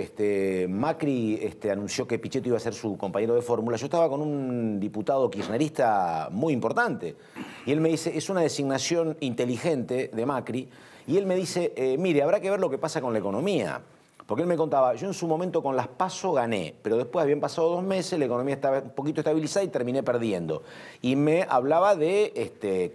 Macri anunció que Pichetto iba a ser su compañero de fórmula. Yo estaba con un diputado kirchnerista muy importante y él me dice, es una designación inteligente de Macri, y él me dice, mire, habrá que ver lo que pasa con la economía. Porque él me contaba, yo en su momento con las PASO gané, pero después habían pasado 2 meses, la economía estaba un poquito estabilizada y terminé perdiendo. Y me hablaba de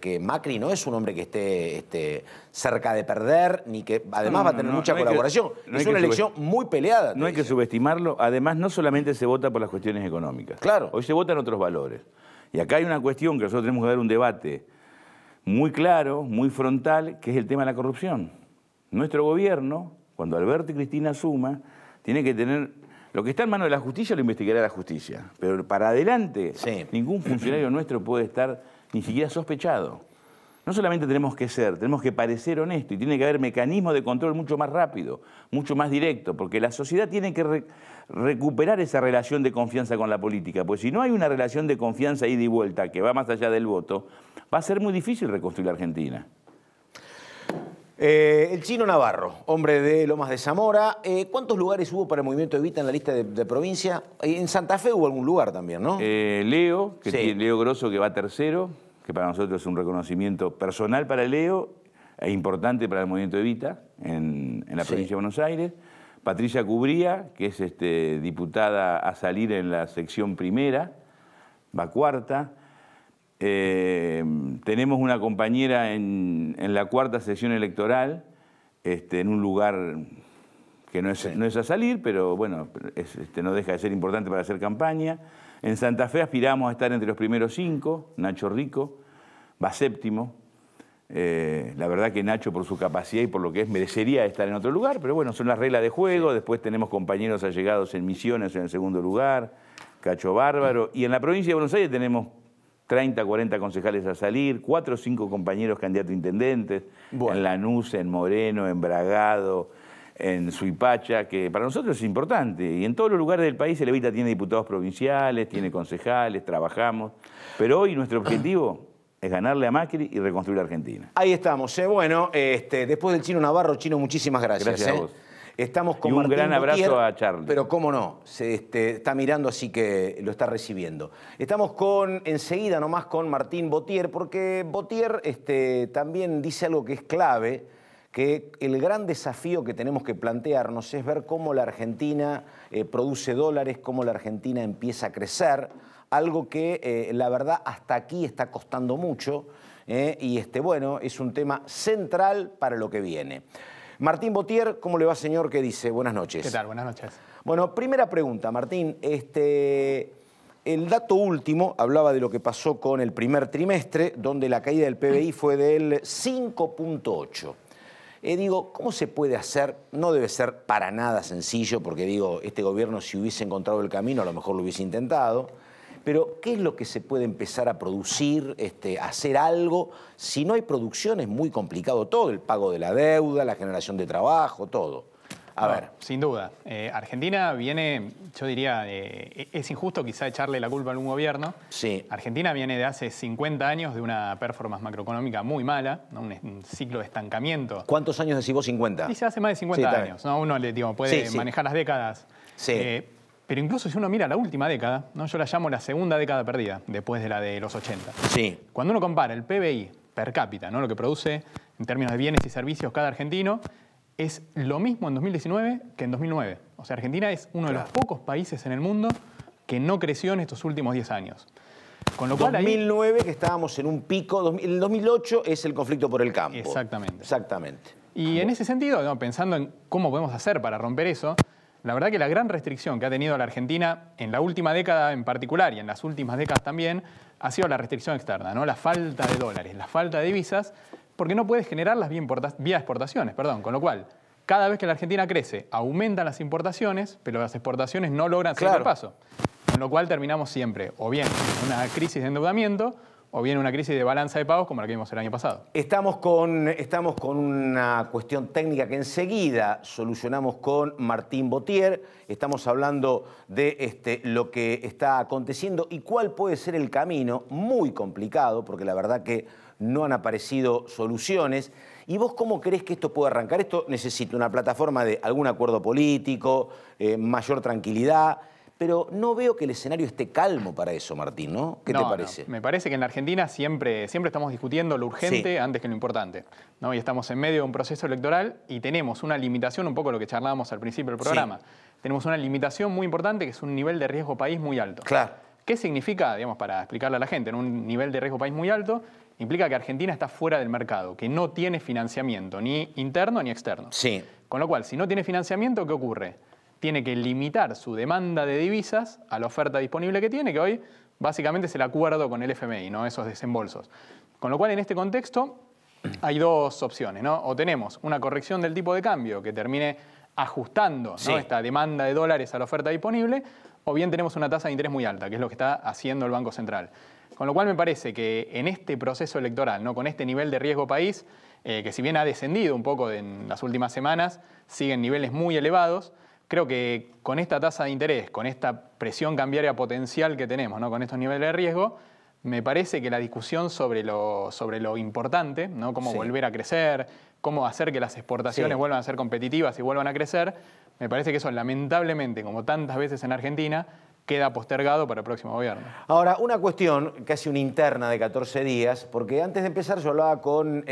que Macri no es un hombre que esté cerca de perder, ni que además va a tener mucha colaboración. Es una elección muy peleada. No hay que subestimarlo. Además, no solamente se vota por las cuestiones económicas. Claro. Hoy se votan otros valores. Y acá hay una cuestión que nosotros tenemos que dar un debate muy claro, muy frontal, que es el tema de la corrupción. Nuestro gobierno, cuando Alberto y Cristina asuma, tiene que tener... Lo que está en manos de la justicia lo investigará la justicia. Pero para adelante, ningún funcionario nuestro puede estar ni siquiera sospechado. No solamente tenemos que parecer honesto y tiene que haber mecanismos de control mucho más rápido, mucho más directo, porque la sociedad tiene que recuperar esa relación de confianza con la política. Pues si no hay una relación de confianza ida y vuelta que va más allá del voto, va a ser muy difícil reconstruir la Argentina. El Chino Navarro, hombre de Lomas de Zamora. ¿Cuántos lugares hubo para el Movimiento Evita en la lista de provincia? En Santa Fe hubo algún lugar también, ¿no? Leo, Leo Grosso, que va tercero, que para nosotros es un reconocimiento personal para Leo e importante para el Movimiento Evita en la provincia de Buenos Aires. Patricia Cubría, que es diputada a salir en la sección primera, va cuarta. Tenemos una compañera en la cuarta sesión electoral, en un lugar que no es a salir, pero bueno, no deja de ser importante para hacer campaña. En Santa Fe aspiramos a estar entre los primeros 5, Nacho Rico va séptimo. La verdad que Nacho, por su capacidad y por lo que es, merecería estar en otro lugar, pero bueno, son las reglas de juego. Después tenemos compañeros allegados en Misiones en el segundo lugar, Cacho Bárbaro, y en la provincia de Buenos Aires tenemos 30, 40 concejales a salir, 4 o 5 compañeros candidatos a intendentes, en Lanús, en Moreno, en Bragado, en Suipacha, que para nosotros es importante. Y en todos los lugares del país el Evita tiene diputados provinciales, tiene concejales, trabajamos. Pero hoy nuestro objetivo es ganarle a Macri y reconstruir la Argentina. Ahí estamos. Bueno, después del Chino Navarro, Chino, muchísimas gracias. Gracias a vos. Estamos con y un Martín gran abrazo Botier, a Charlie. Pero cómo no, está mirando, así que lo está recibiendo. Estamos enseguida nomás con Martín Botier, porque Botier también dice algo que es clave, que el gran desafío que tenemos que plantearnos es ver cómo la Argentina produce dólares, cómo la Argentina empieza a crecer. algo que la verdad hasta aquí está costando mucho y bueno, es un tema central para lo que viene. Martín Botier, ¿cómo le va, señor? ¿Qué dice? Buenas noches. ¿Qué tal? Buenas noches. Bueno, primera pregunta, Martín. El dato último hablaba de lo que pasó con el primer trimestre, donde la caída del PBI fue del 5.8. Digo, ¿cómo se puede hacer? No debe ser para nada sencillo, porque digo, este gobierno si hubiese encontrado el camino a lo mejor lo hubiese intentado, pero ¿qué es lo que se puede empezar a producir, hacer algo? Si no hay producción es muy complicado todo, el pago de la deuda, la generación de trabajo, todo. A ver. Sin duda. Argentina viene, yo diría, es injusto quizá echarle la culpa a algún gobierno. Sí. Argentina viene de hace 50 años de una performance macroeconómica muy mala, ¿no? Un ciclo de estancamiento. ¿Cuántos años decís vos? 50. Dice hace más de 50 sí, años. ¿No? Uno puede manejar las décadas. Sí. Pero incluso si uno mira la última década, ¿no? Yo la llamo la segunda década perdida, después de la de los 80. Sí. Cuando uno compara el PBI per cápita, ¿no? Lo que produce en términos de bienes y servicios cada argentino, es lo mismo en 2019 que en 2009. O sea, Argentina es uno de los pocos países en el mundo que no creció en estos últimos 10 años. Con lo cual 2009, que estábamos en un pico, el 2008 es el conflicto por el campo. Exactamente. Exactamente. Y en ese sentido, ¿no? Pensando en cómo podemos hacer para romper eso, la verdad que la gran restricción que ha tenido la Argentina en la última década en particular y en las últimas décadas también ha sido la restricción externa, ¿no? La falta de dólares, la falta de divisas, porque no puedes generarlas vía exportaciones, con lo cual, cada vez que la Argentina crece, aumentan las importaciones, pero las exportaciones no logran seguir el paso. Con lo cual terminamos siempre, o bien en una crisis de endeudamiento, o bien una crisis de balanza de pagos como la que vimos el año pasado. Estamos con una cuestión técnica que enseguida solucionamos con Martín Botier. Estamos hablando de lo que está aconteciendo y cuál puede ser el camino, muy complicado, porque la verdad que no han aparecido soluciones. ¿Y vos cómo crees que esto puede arrancar? Esto necesita una plataforma de algún acuerdo político, mayor tranquilidad, pero no veo que el escenario esté calmo para eso, Martín, ¿no? ¿Qué te parece? No. Me parece que en la Argentina siempre estamos discutiendo lo urgente antes que lo importante, ¿no? Y estamos en medio de un proceso electoral y tenemos una limitación, un poco lo que charlábamos al principio del programa. Tenemos una limitación muy importante que es un nivel de riesgo país muy alto. Claro. ¿Qué significa, para explicarle a la gente, en un nivel de riesgo país muy alto? Implica que Argentina está fuera del mercado, que no tiene financiamiento, ni interno ni externo. Sí. Con lo cual, si no tiene financiamiento, ¿qué ocurre? Tiene que limitar su demanda de divisas a la oferta disponible que tiene, que hoy básicamente es el acuerdo con el FMI, ¿no? Esos desembolsos. Con lo cual, en este contexto, hay dos opciones, ¿no? O tenemos una corrección del tipo de cambio que termine ajustando, ¿no? esta demanda de dólares a la oferta disponible, o bien tenemos una tasa de interés muy alta, que es lo que está haciendo el Banco Central. Con lo cual me parece que en este proceso electoral, ¿no? Con este nivel de riesgo país, que si bien ha descendido un poco en las últimas semanas, sigue en niveles muy elevados, creo que con esta tasa de interés, con esta presión cambiaria potencial que tenemos, ¿no? Con estos niveles de riesgo, me parece que la discusión sobre lo importante, ¿no? Cómo volver a crecer, cómo hacer que las exportaciones vuelvan a ser competitivas y vuelvan a crecer, me parece que eso lamentablemente, como tantas veces en Argentina, queda postergado para el próximo gobierno. Ahora, una cuestión, casi una interna de 14 días, porque antes de empezar yo hablaba con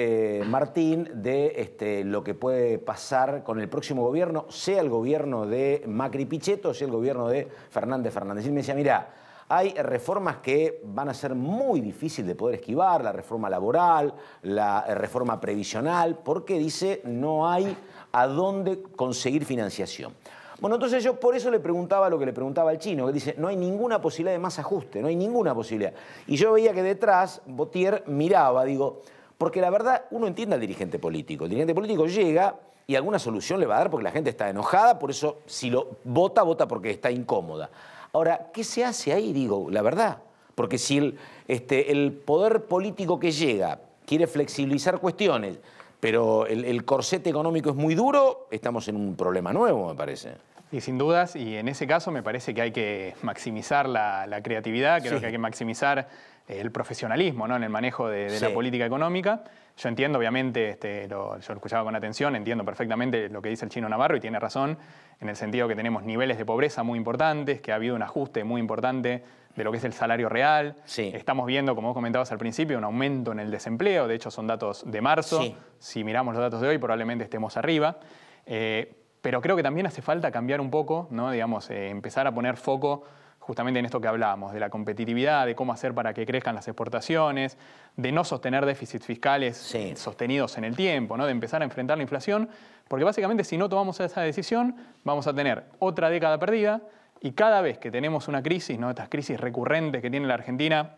Martín de lo que puede pasar con el próximo gobierno, sea el gobierno de Macri Pichetto, sea el gobierno de Fernández. Y él me decía, mira, hay reformas que van a ser muy difíciles de poder esquivar, la reforma laboral, la reforma previsional, porque dice, no hay a dónde conseguir financiación. Bueno, entonces yo por eso le preguntaba lo que le preguntaba al chino, que dice, no hay ninguna posibilidad de más ajuste, no hay ninguna posibilidad. Y yo veía que detrás Botier miraba, digo, porque la verdad uno entiende al dirigente político. El dirigente político llega y alguna solución le va a dar porque la gente está enojada, por eso si lo vota porque está incómoda. Ahora, ¿qué se hace ahí? Digo, la verdad, porque si el poder político que llega quiere flexibilizar cuestiones, pero el corsete económico es muy duro, estamos en un problema nuevo, me parece. Y sin dudas, y en ese caso me parece que hay que maximizar la creatividad, creo que hay que maximizar el profesionalismo, ¿no? En el manejo de la política económica. Yo entiendo, obviamente, yo lo escuchaba con atención, entiendo perfectamente lo que dice el chino Navarro y tiene razón en el sentido que tenemos niveles de pobreza muy importantes, que ha habido un ajuste muy importante de lo que es el salario real. Estamos viendo, como vos comentabas al principio, un aumento en el desempleo. De hecho, son datos de marzo. Si miramos los datos de hoy, probablemente estemos arriba. Pero creo que también hace falta cambiar un poco, ¿no? Empezar a poner foco justamente en esto que hablábamos, de la competitividad, de cómo hacer para que crezcan las exportaciones, de no sostener déficits fiscales sostenidos en el tiempo, ¿no? De empezar a enfrentar la inflación, porque básicamente si no tomamos esa decisión vamos a tener otra década perdida y cada vez que tenemos una crisis, ¿no? Estas crisis recurrentes que tiene la Argentina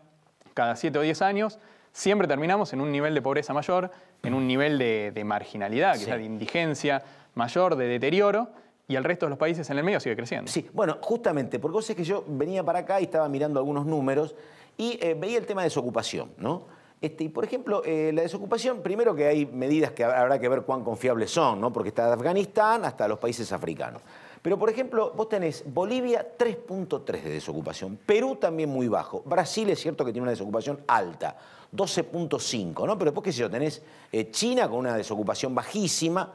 cada 7 o 10 años, siempre terminamos en un nivel de pobreza mayor, en un nivel de marginalidad, quizás de indigencia mayor, de deterioro, y el resto de los países en el medio sigue creciendo. Sí, bueno, justamente, porque vos sabés que yo venía para acá y estaba mirando algunos números y veía el tema de desocupación, ¿no? Y por ejemplo, la desocupación, primero que hay medidas que habrá que ver cuán confiables son, ¿no? Porque está de Afganistán hasta los países africanos. Pero, por ejemplo, vos tenés Bolivia 3.3 de desocupación, Perú también muy bajo, Brasil es cierto que tiene una desocupación alta, 12.5, ¿no? Pero después, qué sé yo, tenés China con una desocupación bajísima,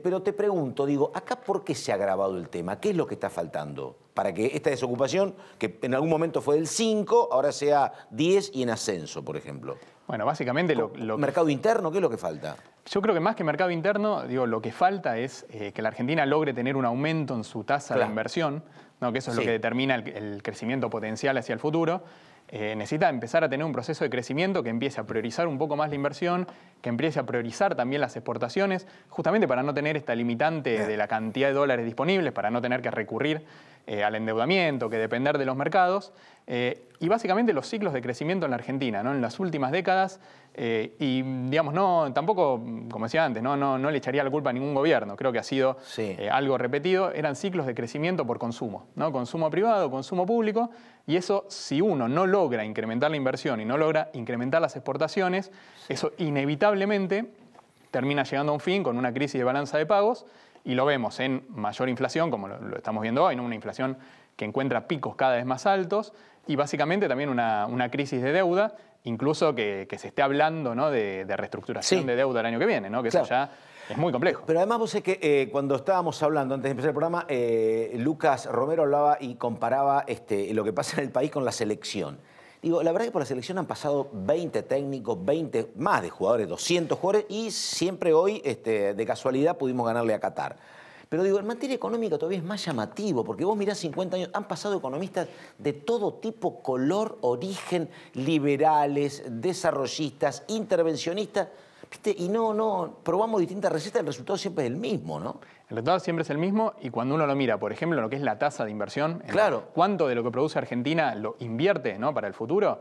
pero te pregunto, digo, ¿acá por qué se ha agravado el tema? ¿Qué es lo que está faltando para que esta desocupación, que en algún momento fue del 5, ahora sea 10 y en ascenso, por ejemplo? Bueno, básicamente ¿Mercado interno? ¿Qué es lo que falta? Yo creo que más que mercado interno, digo, lo que falta es que la Argentina logre tener un aumento en su tasa de inversión, ¿no? Que eso es lo que determina el crecimiento potencial hacia el futuro. Necesita empezar a tener un proceso de crecimiento que empiece a priorizar un poco más la inversión, que empiece a priorizar también las exportaciones, justamente para no tener esta limitante de la cantidad de dólares disponibles, para no tener que recurrir al endeudamiento, que depender de los mercados, y básicamente los ciclos de crecimiento en la Argentina, ¿no? En las últimas décadas, y digamos, no, tampoco, como decía antes, no le echaría la culpa a ningún gobierno, creo que ha sido algo repetido, eran ciclos de crecimiento por consumo, ¿no? Consumo privado, consumo público, y eso, si uno no logra incrementar la inversión y no logra incrementar las exportaciones, eso inevitablemente termina llegando a un fin con una crisis de balanza de pagos, y lo vemos en mayor inflación, como lo estamos viendo hoy, ¿no? Una inflación que encuentra picos cada vez más altos, y básicamente también una crisis de deuda, incluso que se esté hablando, ¿no? de reestructuración de deuda el año que viene, ¿no? Que eso ya es muy complejo. Pero además vos sé que cuando estábamos hablando, antes de empezar el programa, Lucas Romero hablaba y comparaba lo que pasa en el país con la selección. Digo, la verdad es que por la selección han pasado 20 técnicos, 20 más de jugadores, 200 jugadores, y siempre hoy, de casualidad, pudimos ganarle a Qatar. Pero digo, en materia económica todavía es más llamativo, porque vos mirás 50 años, han pasado economistas de todo tipo, color, origen, liberales, desarrollistas, intervencionistas, ¿viste? Y probamos distintas recetas, el resultado siempre es el mismo, ¿no? El resultado siempre es el mismo, y cuando uno lo mira, por ejemplo, lo que es la tasa de inversión, cuánto de lo que produce Argentina lo invierte, ¿no? Para el futuro,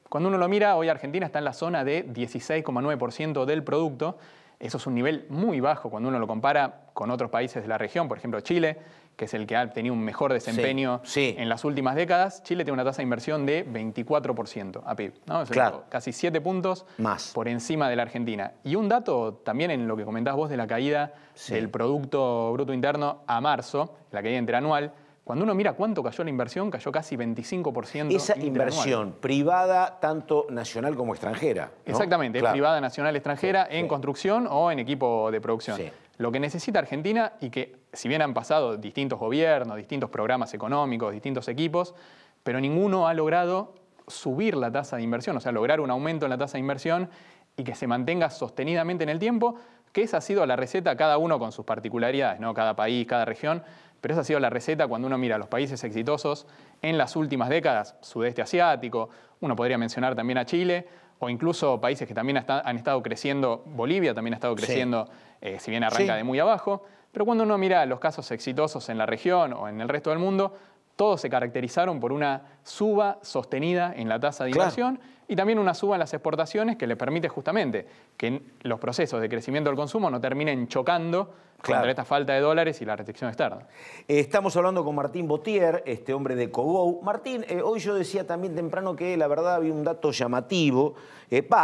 cuando uno lo mira, hoy Argentina está en la zona de 16,9% del producto. Eso es un nivel muy bajo cuando uno lo compara con otros países de la región, por ejemplo Chile, que es el que ha tenido un mejor desempeño en las últimas décadas. Chile tiene una tasa de inversión de 24% a PIB, ¿no? Es casi 7 puntos más por encima de la Argentina. Y un dato también en lo que comentabas vos de la caída del Producto Bruto Interno a marzo, la caída interanual. Cuando uno mira cuánto cayó la inversión, cayó casi 25%. Esa inversión privada, tanto nacional como extranjera, ¿no? Exactamente, privada, nacional, extranjera, en construcción o en equipo de producción. Lo que necesita Argentina, y que si bien han pasado distintos gobiernos, distintos programas económicos, distintos equipos, pero ninguno ha logrado subir la tasa de inversión, o sea, lograr un aumento en la tasa de inversión y que se mantenga sostenidamente en el tiempo, que esa ha sido la receta, cada uno con sus particularidades, ¿no? Cada país, cada región. Pero esa ha sido la receta cuando uno mira a los países exitosos en las últimas décadas, sudeste asiático, uno podría mencionar también a Chile, o incluso países que también han estado creciendo, Bolivia también ha estado creciendo, si bien arranca de muy abajo, pero cuando uno mira los casos exitosos en la región o en el resto del mundo, todos se caracterizaron por una suba sostenida en la tasa de inversión y también una suba en las exportaciones que le permite justamente que los procesos de crecimiento del consumo no terminen chocando contra esta falta de dólares y la restricción externa. Estamos hablando con Martín Botier, hombre de Cogou. Martín, hoy yo decía también temprano que la verdad había un dato llamativo.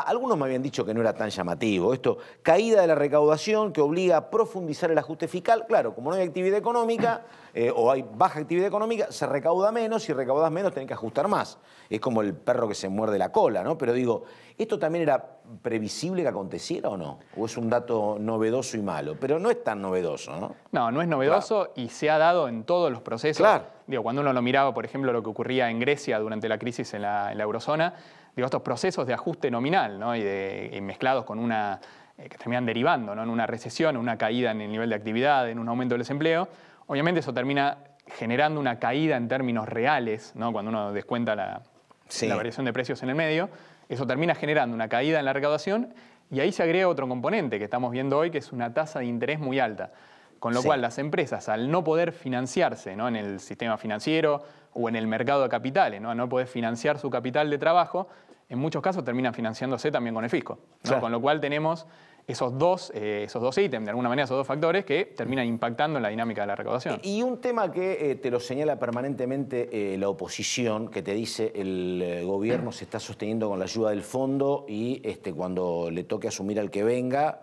Algunos me habían dicho que no era tan llamativo. Caída de la recaudación que obliga a profundizar el ajuste fiscal. Claro, como no hay actividad económica o hay baja actividad económica, se recauda menos, si recaudas menos tenés que ajustar más. Es como el perro que se muerde la cola, ¿no? Pero digo, ¿esto también era previsible que aconteciera o no? ¿O es un dato novedoso y malo? Pero no es tan novedoso, ¿no? No es novedoso y se ha dado en todos los procesos. Digo, cuando uno lo miraba, por ejemplo, lo que ocurría en Grecia durante la crisis en la eurozona, digo, estos procesos de ajuste nominal, ¿no? y mezclados con una que terminan derivando, ¿no? En una recesión, en una caída en el nivel de actividad, en un aumento del desempleo, obviamente eso termina generando una caída en términos reales, ¿no? Cuando uno descuenta la variación de precios en el medio, eso termina generando una caída en la recaudación y ahí se agrega otro componente que estamos viendo hoy, que es una tasa de interés muy alta. Con lo cual las empresas, al no poder financiarse, ¿no? en el sistema financiero o en el mercado de capitales, ¿no? Al no poder financiar su capital de trabajo, en muchos casos terminan financiándose también con el fisco, ¿no? Claro. Con lo cual tenemos esos dos ítems, de alguna manera esos dos factores que terminan impactando en la dinámica de la recaudación. Y un tema que te lo señala permanentemente la oposición, que te dice el gobierno se está sosteniendo con la ayuda del fondo y cuando le toque asumir al que venga,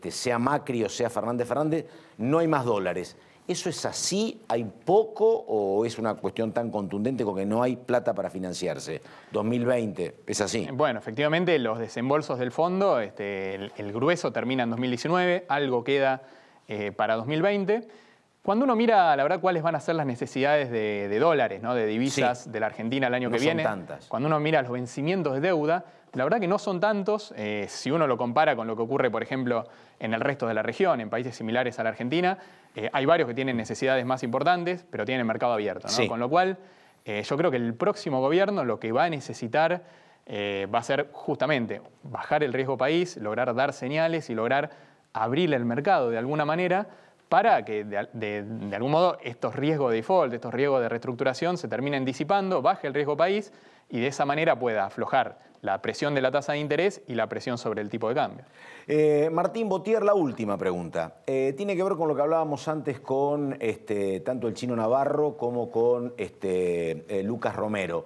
sea Macri o sea Fernández, no hay más dólares. ¿Eso es así? ¿Hay poco o es una cuestión tan contundente con que no hay plata para financiarse? 2020, ¿es así? Bueno, efectivamente los desembolsos del fondo, el grueso termina en 2019, algo queda para 2020. Cuando uno mira, la verdad, cuáles van a ser las necesidades de dólares, ¿no? De divisas de la Argentina el año que viene. No son tantas. Cuando uno mira los vencimientos de deuda, la verdad que no son tantos. Si uno lo compara con lo que ocurre, por ejemplo, en el resto de la región, en países similares a la Argentina, hay varios que tienen necesidades más importantes, pero tienen el mercado abierto, ¿no? Sí. Con lo cual, yo creo que el próximo gobierno lo que va a necesitar va a ser justamente bajar el riesgo país, lograr dar señales y lograr abrir el mercado de alguna manera para que de algún modo estos riesgos de default, estos riesgos de reestructuración se terminen disipando, baje el riesgo país y de esa manera pueda aflojar la presión de la tasa de interés y la presión sobre el tipo de cambio. Martín Botier, la última pregunta. Tiene que ver con lo que hablábamos antes con tanto el Chino Navarro como con Lucas Romero.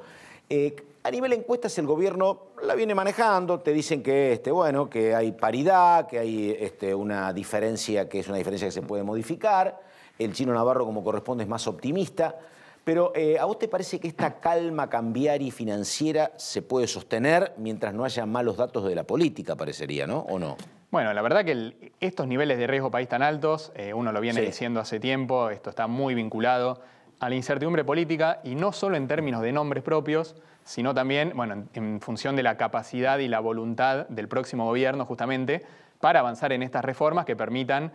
A nivel encuestas el gobierno la viene manejando, te dicen que, bueno, que hay paridad, que hay una diferencia que es una diferencia que se puede modificar. El Chino Navarro, como corresponde, es más optimista. Pero ¿a vos te parece que esta calma cambiaria y financiera se puede sostener mientras no haya malos datos de la política, parecería, ¿no? ¿O no? Bueno, la verdad que estos niveles de riesgo país tan altos, uno lo viene diciendo hace tiempo, esto está muy vinculado a la incertidumbre política y no solo en términos de nombres propios, sino también, bueno, en función de la capacidad y la voluntad del próximo gobierno justamente para avanzar en estas reformas que permitan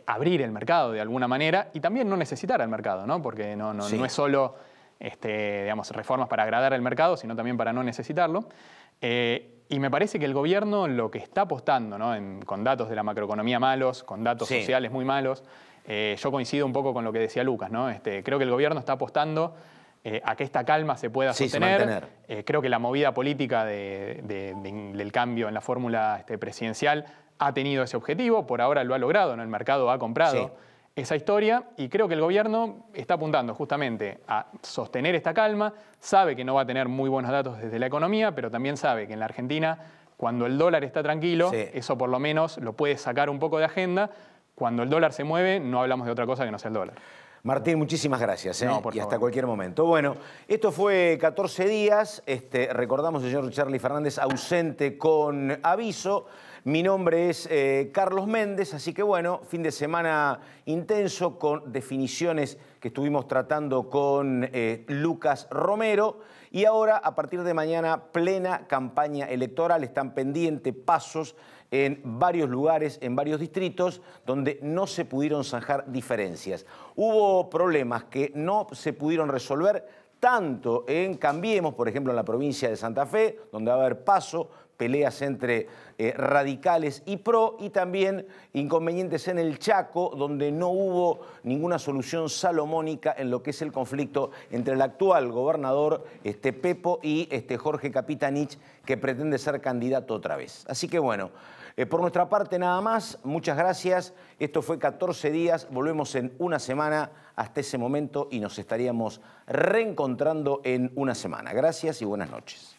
abrir el mercado de alguna manera y también no necesitar al mercado, ¿no? Porque no es solo digamos, reformas para agradar al mercado, sino también para no necesitarlo. Y me parece que el gobierno lo que está apostando, ¿no? Con datos de la macroeconomía malos, con datos sociales muy malos, yo coincido un poco con lo que decía Lucas, ¿no? Creo que el gobierno está apostando a que esta calma se pueda sostener. Creo que la movida política del cambio en la fórmula presidencial ha tenido ese objetivo, por ahora lo ha logrado, ¿no? El mercado ha comprado esa historia y creo que el gobierno está apuntando justamente a sostener esta calma, sabe que no va a tener muy buenos datos desde la economía, pero también sabe que en la Argentina, cuando el dólar está tranquilo, eso por lo menos lo puede sacar un poco de agenda. Cuando el dólar se mueve, no hablamos de otra cosa que no sea el dólar. Martín, muchísimas gracias. No, y hasta cualquier momento. Bueno, esto fue 14 días. Recordamos al señor Charly Fernández ausente con aviso. Mi nombre es Carlos Méndez, así que bueno, fin de semana intenso con definiciones que estuvimos tratando con Lucas Romero. Y ahora, a partir de mañana, plena campaña electoral. Están pendientes pasos en varios lugares, en varios distritos, donde no se pudieron zanjar diferencias. Hubo problemas que no se pudieron resolver, tanto en Cambiemos, por ejemplo, en la provincia de Santa Fe, donde va a haber paso, peleas entre radicales y PRO, y también inconvenientes en el Chaco, donde no hubo ninguna solución salomónica en lo que es el conflicto entre el actual gobernador Pepo y Jorge Capitanich, que pretende ser candidato otra vez. Así que bueno, por nuestra parte nada más, muchas gracias. Esto fue 14 días, volvemos en una semana hasta ese momento y nos estaríamos reencontrando en una semana. Gracias y buenas noches.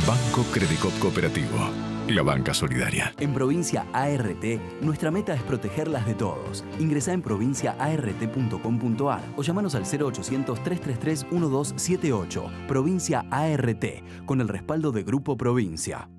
Banco Credicop Cooperativo, la banca solidaria. En Provincia ART, nuestra meta es protegerlas de todos. Ingresá en provinciaart.com.ar o llamanos al 0800-333-1278. Provincia ART, con el respaldo de Grupo Provincia.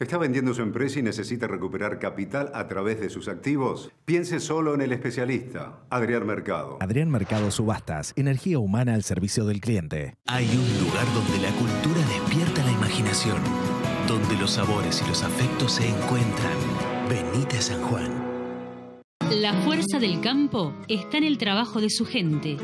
¿Está vendiendo su empresa y necesita recuperar capital a través de sus activos? Piense solo en el especialista, Adrián Mercado. Adrián Mercado Subastas, energía humana al servicio del cliente. Hay un lugar donde la cultura despierta la imaginación, donde los sabores y los afectos se encuentran. Venite a San Juan. La fuerza del campo está en el trabajo de su gente.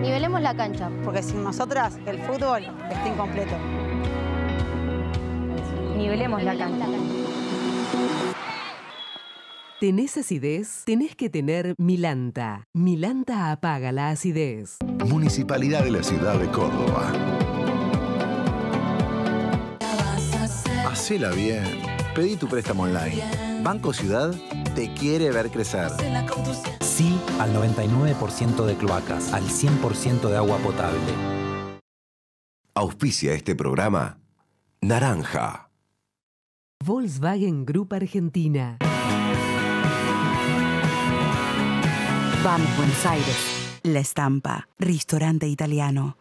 Nivelemos la cancha, porque sin nosotras el fútbol está incompleto. Nivelemos la cancha. ¿Tenés acidez? Tenés que tener Milanta. Milanta apaga la acidez. Municipalidad de la Ciudad de Córdoba. Hacela bien. Pedí tu préstamo online. Banco Ciudad te quiere ver crecer. Sí al 99% de cloacas, al 100% de agua potable. Auspicia este programa Naranja. Volkswagen Group Argentina. Vamos, Buenos Aires. La Estampa, restaurante italiano.